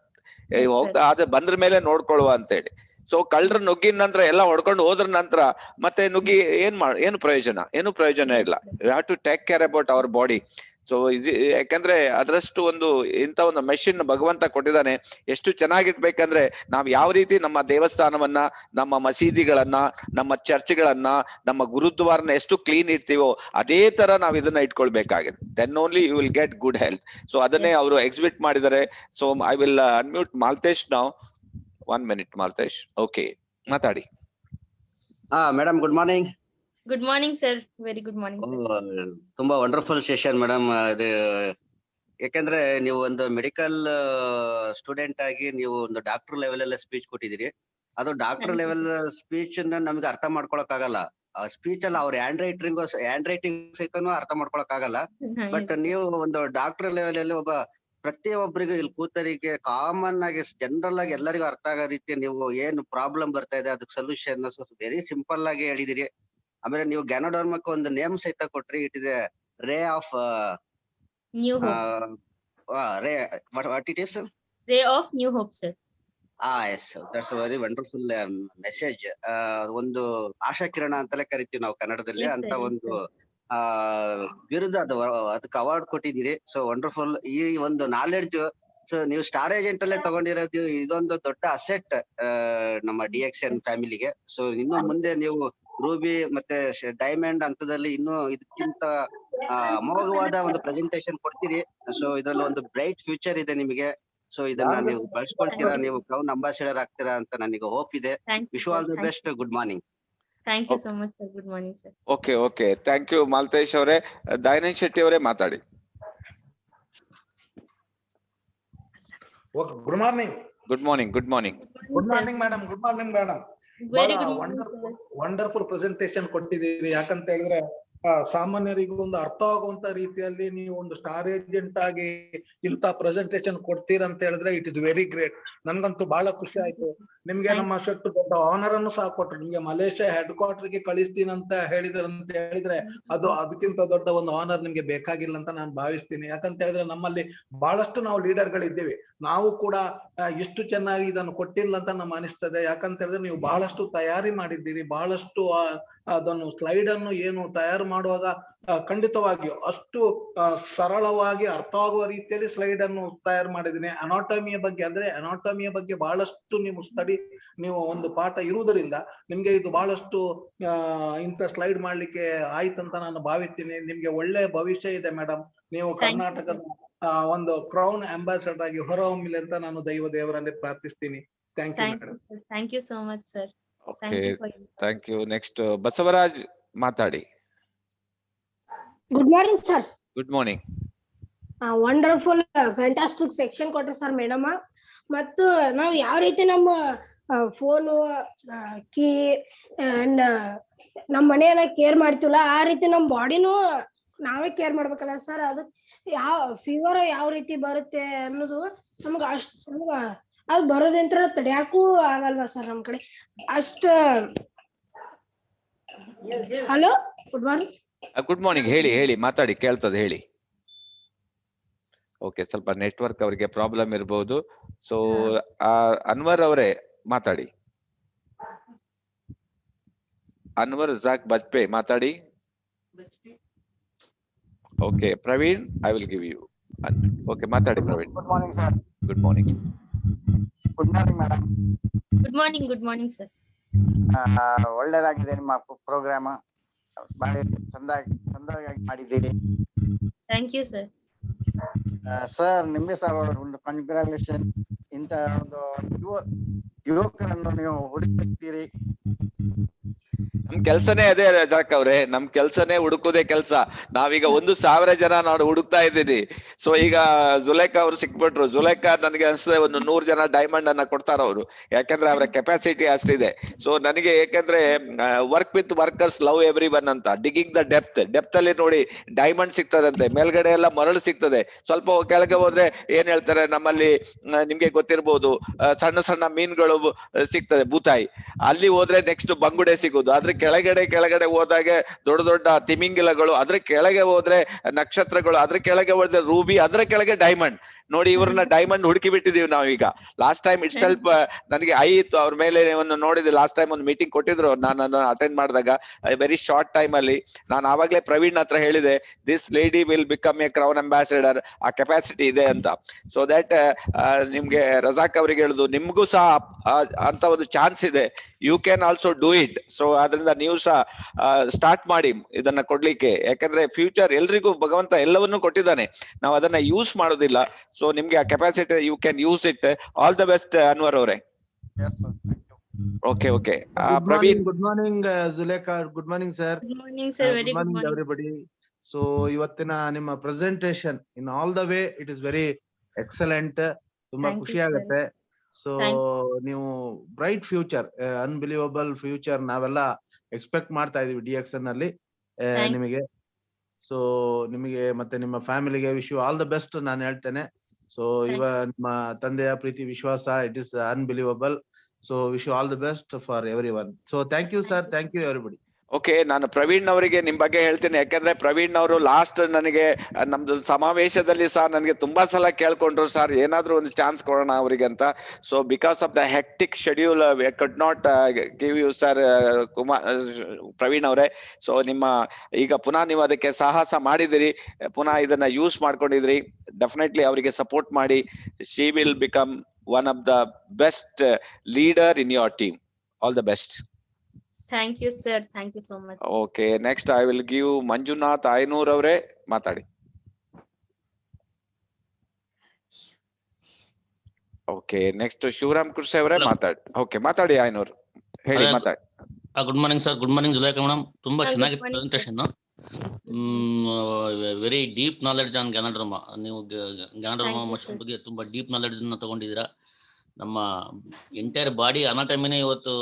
ಹೋಗ್ತಾ ಅದ ಬಂದ್ರ ಮೇಲೆ ನೋಡ್ಕೊಳ್ಳುವ ಅಂತ ಹೇಳಿ. ಸೊ ಕಳ್ಳರು ನುಗ್ಗಿನ ನಂತರ ಎಲ್ಲ ಹೊಡ್ಕೊಂಡು ಹೋದ್ರ ನಂತರ ಮತ್ತೆ ನುಗ್ಗಿ ಏನು ಪ್ರಯೋಜನ ಇಲ್ಲ. You have to take care about our body. So ಯಾಕಂದ್ರೆ ಅದರಷ್ಟು ಇಂಥ ಒಂದು ಮೆಷಿನ್ ಭಗವಂತ ಕೊಟ್ಟಿದ್ದಾನೆ. ಎಷ್ಟು ಚೆನ್ನಾಗಿರ್ಬೇಕಂದ್ರೆ ನಾವ್ ಯಾವ ರೀತಿ ನಮ್ಮ ದೇವಸ್ಥಾನವನ್ನ, ನಮ್ಮ ಮಸೀದಿಗಳನ್ನ, ನಮ್ಮ ಚರ್ಚ್ಗಳನ್ನ, ನಮ್ಮ ಗುರುದ್ವಾರನ ಎಷ್ಟು ಕ್ಲೀನ್ ಇಡ್ತೀವೋ ಅದೇ ತರ ನಾವ್ ಇದನ್ನ ಇಟ್ಕೊಳ್ಬೇಕಾಗಿದೆ. Then only you will get good health. So ಅದನ್ನೇ ಅವರು ಎಕ್ಸಿಬಿಟ್ ಮಾಡಿದ್ದಾರೆ. So I will unmute Maltesh now. 1 minute, Maltesh. Okay, ಮಾತಾಡಿ. Madam, good morning. Good morning, sir. Very good morning, sir. ತುಂಬಾ ವಂಡರ್ಫುಲ್ ಸೆಷನ್ ಮೇಡಮ್. ಇದು ಯಾಕಂದ್ರೆ ನೀವು ಒಂದು ಮೆಡಿಕಲ್ ಸ್ಟೂಡೆಂಟ್ ಆಗಿ ನೀವು ಒಂದು ಡಾಕ್ಟರ್ ಲೆವೆಲ್ ಎಲ್ಲ ಸ್ಪೀಚ್ ಕೊಟ್ಟಿದ್ದೀರಿ. ಅದು doctor Thank you, level speech ನಮ್ಗೆ ಅರ್ಥ ಮಾಡ್ಕೊಳಕ್ ಆಗಲ್ಲ. ಸ್ಪೀಚ್ ಅಲ್ಲ, ಅವ್ರ ಹ್ಯಾಂಡ್ ರೈಟಿಂಗ್ ಸಹಿತನೂ ಅರ್ಥ ಮಾಡ್ಕೊಳಕ್ ಆಗಲ್ಲ. But Yes, sir. ನೀವು ಒಂದು ಡಾಕ್ಟರ್ ಲೆವೆಲ್ ಅಲ್ಲಿ ಪ್ರತಿಯೊಬ್ಬರಿಗೂ ಇಲ್ಲಿ ಕೂತರಿಗೆ ಕಾಮನ್ ಆಗಿ ಜನರಲ್ ಆಗಿ ಎಲ್ಲರಿಗೂ ಅರ್ಥ ಆಗೋ ರೀತಿ ನೀವು ಏನು ಪ್ರಾಬ್ಲಮ್ ಬರ್ತಾ ಇದೆ ಅದಕ್ಕೆ ಸೊಲ್ಯೂಷನ್ ವೆರಿ ಸಿಂಪಲ್ ಆಗಿ ಹೇಳಿದಿರಿ. ಆಮೇಲೆ ನೀವು ಗ್ಯಾನೋಡರ್ಮಕ್ಕೆ ಒಂದು ನೇಮ್ ಸಹಿತ ಕೊಟ್ರಿ. It is a ray of New hope. Ray what it is? Ray of new hope, sir. Yes, that's very wonderful message. ಒಂದು ಆಶಾ ಕಿರಣ ಅಂತಲೇ ಕರಿತೀವಿ ನಾವು ಕನ್ನಡದಲ್ಲಿ. Yes, ಅಂತ sir. Yes, ಒಂದು sir. ಬಿರುದು ಅದಕ್ಕೆ ಅವಾರ್ಡ್ ಕೊಟ್ಟಿದ್ದೀರಿ. So wonderful. ಈ ಒಂದು ನಾಲೆಡ್ಜ್ ಸೊ ನೀವು ಸ್ಟಾರ್ ಏಜೆಂಟ್ ಅಲ್ಲೇ ತಗೊಂಡಿರೋದು ಇದೊಂದು ದೊಡ್ಡ ಅಸೆಟ್ ನಮ್ಮ DXN ಫ್ಯಾಮಿಲಿಗೆ. ಸೊ ಇನ್ನು ಮುಂದೆ ನೀವು ರೂಬಿ ಮತ್ತೆ ಡೈಮಂಡ್ ಹಂತದಲ್ಲಿ ಇನ್ನೂ ಇದಕ್ಕಿಂತ ಅಮೋಘವಾದ ಒಂದು ಪ್ರೆಸೆಂಟೇಶನ್ ಕೊಡ್ತೀರಿ. ಸೊ ಇದ್ರಲ್ಲಿ ಒಂದು ಬ್ರೈಟ್ ಫ್ಯೂಚರ್ ಇದೆ ನಿಮಗೆ. ಸೊ ಇದನ್ನ ನೀವು ಬಳಸ್ಕೊಳ್ತೀರಾ, ನೀವು ಕ್ರೌನ್ ಅಂಬಾಸಿಡರ್ ಆಗ್ತೀರಾ ಅಂತ ನನಗೆ ಹೋಪ್ ಇದೆ. Thank you, wish all sir. The best. Good morning. Thank you so much, sir. Good morning, sir. Okay thank you Maltesh ಅವರೇ. ದಯಾನಂದ್ ಶೆಟ್ಟಿ ಅವರೇ ಮಾತಾಡಿ. Good morning. Good morning. Good morning madam. Good morning madam. Very good morning, sir. Wonderful presentation ಕೊಟ್ಟಿದ್ದೀರಿ. ಯಾಕಂತ ಹೇಳಿದ್ರೆ ಸಾಮಾನ್ಯರಿಗೂ ಒಂದು ಅರ್ಥ ಆಗುವಂತ ರೀತಿಯಲ್ಲಿ ನೀವು ಒಂದು ಸ್ಟಾರ್ ಏಜೆಂಟ್ ಆಗಿ ಇಂತ ಪ್ರೆಸೆಂಟೇಶನ್ ಕೊಡ್ತೀರಂತ ಹೇಳಿದ್ರೆ ಇಟ್ ಇಸ್ ವೆರಿ ಗ್ರೇಟ್. ನನ್ಗಂತೂ ಬಹಳ ಖುಷಿ ಆಯ್ತು. ನಿಮ್ಗೆ ನಮ್ಮ ಅಷ್ಟು ದೊಡ್ಡ ಆನರ್ ಅನ್ನು ಸಹ ಕೊಟ್ರು. ನಿಮ್ಗೆ ಮಲೇಷ್ಯಾ ಹೆಡ್ ಕ್ವಾರ್ಟರ್ ಗೆ ಕಳಿಸ್ತೀನಿ ಅಂತ ಹೇಳಿದ್ರೆ ಅದಕ್ಕಿಂತ ದೊಡ್ಡ ಒಂದು ಆನರ್ ನಿಮ್ಗೆ ಬೇಕಾಗಿಲ್ಲ ಅಂತ ನಾನು ಭಾವಿಸ್ತೀನಿ. ಯಾಕಂತ ಹೇಳಿದ್ರೆ ನಮ್ಮಲ್ಲಿ ಬಹಳಷ್ಟು ನಾವು ಲೀಡರ್ ಗಳಿದ್ದೀವಿ. ನಾವು ಕೂಡ ಇಷ್ಟು ಚೆನ್ನಾಗಿ ಇದನ್ನು ಕೊಟ್ಟಿಲ್ಲ ಅಂತ ನಮ್ಗೆ ಅನಿಸ್ತದೆ. ಯಾಕಂತ ಹೇಳಿದ್ರೆ ನೀವು ಬಹಳಷ್ಟು ತಯಾರಿ ಮಾಡಿದ್ದೀರಿ. ಬಹಳಷ್ಟು ಅದನ್ನು ಸ್ಲೈಡ್ ಅನ್ನು ಏನು ತಯಾರು ಮಾಡುವಾಗ ಖಂಡಿತವಾಗಿಯೂ ಅಷ್ಟು ಸರಳವಾಗಿ ಅರ್ಥ ಆಗುವ ರೀತಿಯಲ್ಲಿ ಸ್ಲೈಡ್ ಅನ್ನು ತಯಾರು ಮಾಡಿದ್ದೀನಿ. ಅನಾಟಮಿಯ ಬಗ್ಗೆ ಬಹಳಷ್ಟು ನೀವು ಒಂದು ಪಾಠ ಇರುವುದರಿಂದ ನಿಮ್ಗೆ ಇದು ಬಹಳಷ್ಟು ಇಂಥ ಸ್ಲೈಡ್ ಮಾಡ್ಲಿಕ್ಕೆ ಆಯ್ತಂತ ನಾನು ಭಾವಿಸ್ತೀನಿ. ನಿಮ್ಗೆ ಒಳ್ಳೆ ಭವಿಷ್ಯ ಇದೆ ಮೇಡಮ್. ನೀವು ಕರ್ನಾಟಕದ ಒಂದು ಕ್ರೌನ್ ಅಂಬಾಸಿಡರ್ ಆಗಿ ಹೊರಹೊಮ್ಮಲಿ ಅಂತ ನಾನು ದೇವರಲ್ಲಿ ಪ್ರಾರ್ಥಿಸ್ತೀನಿ. Thank you madam. Thank you so much, sir. Thank okay you for your thank you. Next Basavaraj ಮಾತಾಡಿ. Good morning sir. Good morning. Wonderful fantastic section ಕೊಟ್ರಿ ಸರ್ ಮೇಡಮ್. ಮತ್ತು ನಾವು ಯಾವ ರೀತಿ ನಮ್ಮ ಫೋನು ಕೀ ಅಂಡ್ ನಮ್ಮ ಮನೆಯನ್ನ ಕೇರ್ ಮಾಡ್ತೀವಲ್ಲ ಆ ರೀತಿ ನಮ್ಮ ಬಾಡಿನೂ ನಾವೇ ಕೇರ್ ಮಾಡ್ಬೇಕಲ್ಲ ಸರ್. ಅದು ಫೀವರ್ ಯಾವ ರೀತಿ ಬರುತ್ತೆ ಅನ್ನೋದು ನಮ್ಗೆ ಅದು ಬರೋದಂತ್ರ ತಡೆಯಾಕೂ ಆಗಲ್ವಾ ಸರ್ ನಮ್ ಕಡೆ ಅಷ್ಟ. Hello, good morning. Good morning. ಹೇಳಿ ಮಾತಾಡಿ, ಕೇಳ್ತದೆ ಹೇಳಿ. ಓಕೆ, ಸ್ವಲ್ಪ ನೆಟ್ವರ್ಕ್ ಅವರಿಗೆ ಪ್ರಾಬ್ಲಮ್ ಇರಬಹುದು. ಸೊ ಅನ್ವರ್ ಅವರೇ ಮಾತಾಡಿ. ಅನ್ವರ್ ಜಾಕ್ ಬಜ್ಪೆ ಮಾತಾಡಿ. Okay Praveen, I will give you. Okay ಮಾತಾಡಿ Praveen. Good morning sir. Good morning. Good morning madam. Good morning, sir. ಒಳ್ಳೇದಾಗಿದೆ ನಿಮ್ಮ ಪ್ರೋಗ್ರಾಮ್. ಬಹಳ ಚಂದಾಗಿ ಮಾಡಿದ್ದೀರಿ. Thank you, sir. ಸರ್ ನಿಮ್ಗೆ ಸಹ ಒಂದು ಕಂಗ್ರಾಚುಲೇಷನ್. ಇಂತ ಒಂದು ಯುವಕರನ್ನು ನೀವು ಹುಡುಕ್ತೀರಿ. ನಮ್ ಕೆಲ್ಸನೇ ಅದೇ ರಜಾಕ್ ಅವ್ರೆ, ನಮ್ ಕೆಲ್ಸನೇ ಹುಡುಕೋದೇ ಕೆಲ್ಸ. ನಾವೀಗ 1,000 ಜನ ನಾನು ಹುಡುಕ್ತಾ ಇದ್ದೀನಿ. ಸೊ ಈಗ ಜುಲೇಖಾ ಅವ್ರು ಸಿಕ್ಬಿಟ್ರು. ಜುಲೇಖಾ ನನಗೆ ಅನ್ಸ್ತದೆ ಒಂದು 100 ಜನ ಡೈಮಂಡ್ ಅನ್ನ ಕೊಡ್ತಾರ ಅವರು. ಯಾಕಂದ್ರೆ ಅವರ ಕೆಪಾಸಿಟಿ ಅಷ್ಟಿದೆ. ಸೊ ನನಗೆ ಯಾಕಂದ್ರೆ work with workers love every one ಅಂತ, ಡಿಗಿಂಗ್ ದ ಡೆಪ್ತ್ ಅಲ್ಲಿ ನೋಡಿ ಡೈಮಂಡ್ ಸಿಗ್ತದಂತೆ, ಮೇಲ್ಗಡೆ ಎಲ್ಲ ಮರಳು ಸಿಗ್ತದೆ. ಸ್ವಲ್ಪ ಕೆಳಗೆ ಹೋದ್ರೆ ಏನ್ ಹೇಳ್ತಾರೆ ನಮ್ಮಲ್ಲಿ ನಿಮ್ಗೆ ಗೊತ್ತಿರ್ಬೋದು, ಸಣ್ಣ ಸಣ್ಣ ಮೀನುಗಳು ಸಿಗ್ತದೆ, ಬೂತಾಯಿ. ಅಲ್ಲಿ ಹೋದ್ರೆ ನೆಕ್ಸ್ಟ್ ಬಂಗುಡೆ ಸಿಗೋದು. ಅದ್ರ ಕೆಳಗಡೆ ಹೋದಾಗೆ ದೊಡ್ಡ ದೊಡ್ಡ ತಿಮಿಂಗಿಲಗಳು, ಅದ್ರ ಕೆಳಗೆ ಹೋದ್ರೆ ನಕ್ಷತ್ರಗಳು, ಅದ್ರ ಕೆಳಗೆ ಹೋದ್ರೆ ರೂಬಿ, ಅದ್ರ ಕೆಳಗೆ ಡೈಮಂಡ್. ನೋಡಿ ಇವ್ರನ್ನ ಡೈಮಂಡ್ ಹುಡುಕಿ ಬಿಟ್ಟಿದೀವಿ ನಾವೀಗ. ಲಾಸ್ಟ್ ಟೈಮ್ ಇಟ್ ಸ್ವಲ್ಪ ನನಗೆ ಆಯಿತು ಅವ್ರ ಮೇಲೆ ಒಂದು ನೋಡಿದೆ. ಲಾಸ್ಟ್ ಟೈಮ್ ಒಂದು ಮೀಟಿಂಗ್ ಕೊಟ್ಟಿದ್ರು, ನಾನು ಅಟೆಂಡ್ ಮಾಡಿದಾಗ ವೆರಿ ಶಾರ್ಟ್ ಟೈಮ್ ಅಲ್ಲಿ. ನಾನು ಆವಾಗ್ಲೇ ಪ್ರವೀಣ್ ಹತ್ರ ಹೇಳಿದೆ, this lady will become A crown ambassador, ಆ ಕೆಪಾಸಿಟಿ ಇದೆ ಅಂತ. ಸೊ ದಟ್ ನಿಮ್ಗೆ ರಜಾಕ್ ಅವ್ರಿಗೆ ಹೇಳುದು, ನಿಮ್ಗೂ ಸಹ ಅಂತ ಒಂದು ಚಾನ್ಸ್ ಇದೆ, you can also do it. So ಅದರಿಂದ ನೀವು ಸಹ ಸ್ಟಾರ್ಟ್ ಮಾಡಿ ಇದನ್ನ ಕೊಡ್ಲಿಕ್ಕೆ. ಯಾಕಂದ್ರೆ ಫ್ಯೂಚರ್ ಎಲ್ರಿಗೂ ಭಗವಂತ ಎಲ್ಲವನ್ನೂ ಕೊಟ್ಟಿದ್ದಾನೆ, ನಾವು ಅದನ್ನ ಯೂಸ್ ಮಾಡೋದಿಲ್ಲ. ಸೊ ನಿಮ್ಗೆ ಆ capacity, you can use it. All the best Anwar ಅವರೇ. Okay Praveen. Good morning Zulekha. Good morning sir. Good morning, sir. Very good morning, everybody. So ಇವತ್ತಿನ ನಿಮ್ಮ presentation in all the way it is very excellent. ತುಂಬಾ Thank you, ಖುಷಿ ಆಗುತ್ತೆ. ಸೊ Thank- ನೀವು bright future, unbelievable future ನಾವೆಲ್ಲ expect ಮಾಡ್ತಾ ಇದೀವಿ DXN ಅಲ್ಲಿ Thank- ನಿಮಗೆ. ಸೊ ನಿಮಗೆ ಮತ್ತೆ ನಿಮ್ಮ ಫ್ಯಾಮಿಲಿಗೆ wish you all the best ನಾನು ಹೇಳ್ತೇನೆ. ಸೊ ನಿಮ್ಮ ತಂದೆಯ ಪ್ರೀತಿ ವಿಶ್ವಾಸ, it is unbelievable. So wish you all the best for every one. So thank you sir, thank you everybody. Okay, ನಾನು ಪ್ರವೀಣ್ ಅವರಿಗೆ ನಿಮ್ ಬಗ್ಗೆ ಹೇಳ್ತೀನಿ. ಯಾಕಂದ್ರೆ ಪ್ರವೀಣ್ ಅವರು ಲಾಸ್ಟ್ ನನಗೆ ನಮ್ದು ಸಮಾವೇಶದಲ್ಲಿ ಸಹ ನನಗೆ ತುಂಬಾ ಸಲ ಕೇಳ್ಕೊಂಡ್ರು, ಸರ್ ಏನಾದ್ರೂ ಒಂದು ಚಾನ್ಸ್ ಕೊಡೋಣ ಅವರಿಗೆ ಅಂತ. So because of the hectic schedule could not give you sir Praveen ಅವರೇ. ಸೊ ನಿಮ್ಮ ಈಗ ಪುನಃ ನೀವು ಅದಕ್ಕೆ ಸಾಹಸ ಮಾಡಿದಿರಿ, ಪುನಃ ಇದನ್ನ ಯೂಸ್ ಮಾಡ್ಕೊಂಡಿದ್ರಿ. ಡೆಫಿನೆಟ್ಲಿ ಅವರಿಗೆ ಸಪೋರ್ಟ್ ಮಾಡಿ. She will become one of the best leader in your team. All the best. Thank you, sir. Thank you so much. Okay, next I will give Manjunath Ayanur ಅವರೇ ಮಾತಾಡಿ. ಓಕೆ, ನೆಕ್ಸ್ಟ್ ಶಿವರಾಮ್ ಕೃಷ್ಣ ಅವರೇ ಮಾತಾಡಿ. Okay, ಮಾತಾಡಿ ಆಯ್ನೂರ್, ಹೇಳಿ ಮಾತಾಡಿ. Good morning sir. Good morning Zulaikha madam. ತುಂಬಾ Good ಚೆನ್ನಾಗಿತ್ತು morning, presentation. Very deep knowledge on ganoderma. ನೀವು ಗ್ಯಾನಡ್ರಮ Thank you, ಮಷನ್ sir. ಬಗ್ಗೆ ತುಂಬಾ ಡೀಪ್ ನಾಲೆಡ್ಜ್ ಅನ್ನ ತಗೊಂಡಿದ್ದೀರಾ. ನಮ್ಮ ಎಂಟೈರ್ ಬಾಡಿ ಅನಾಟಮಿನೇ ಇವತ್ತು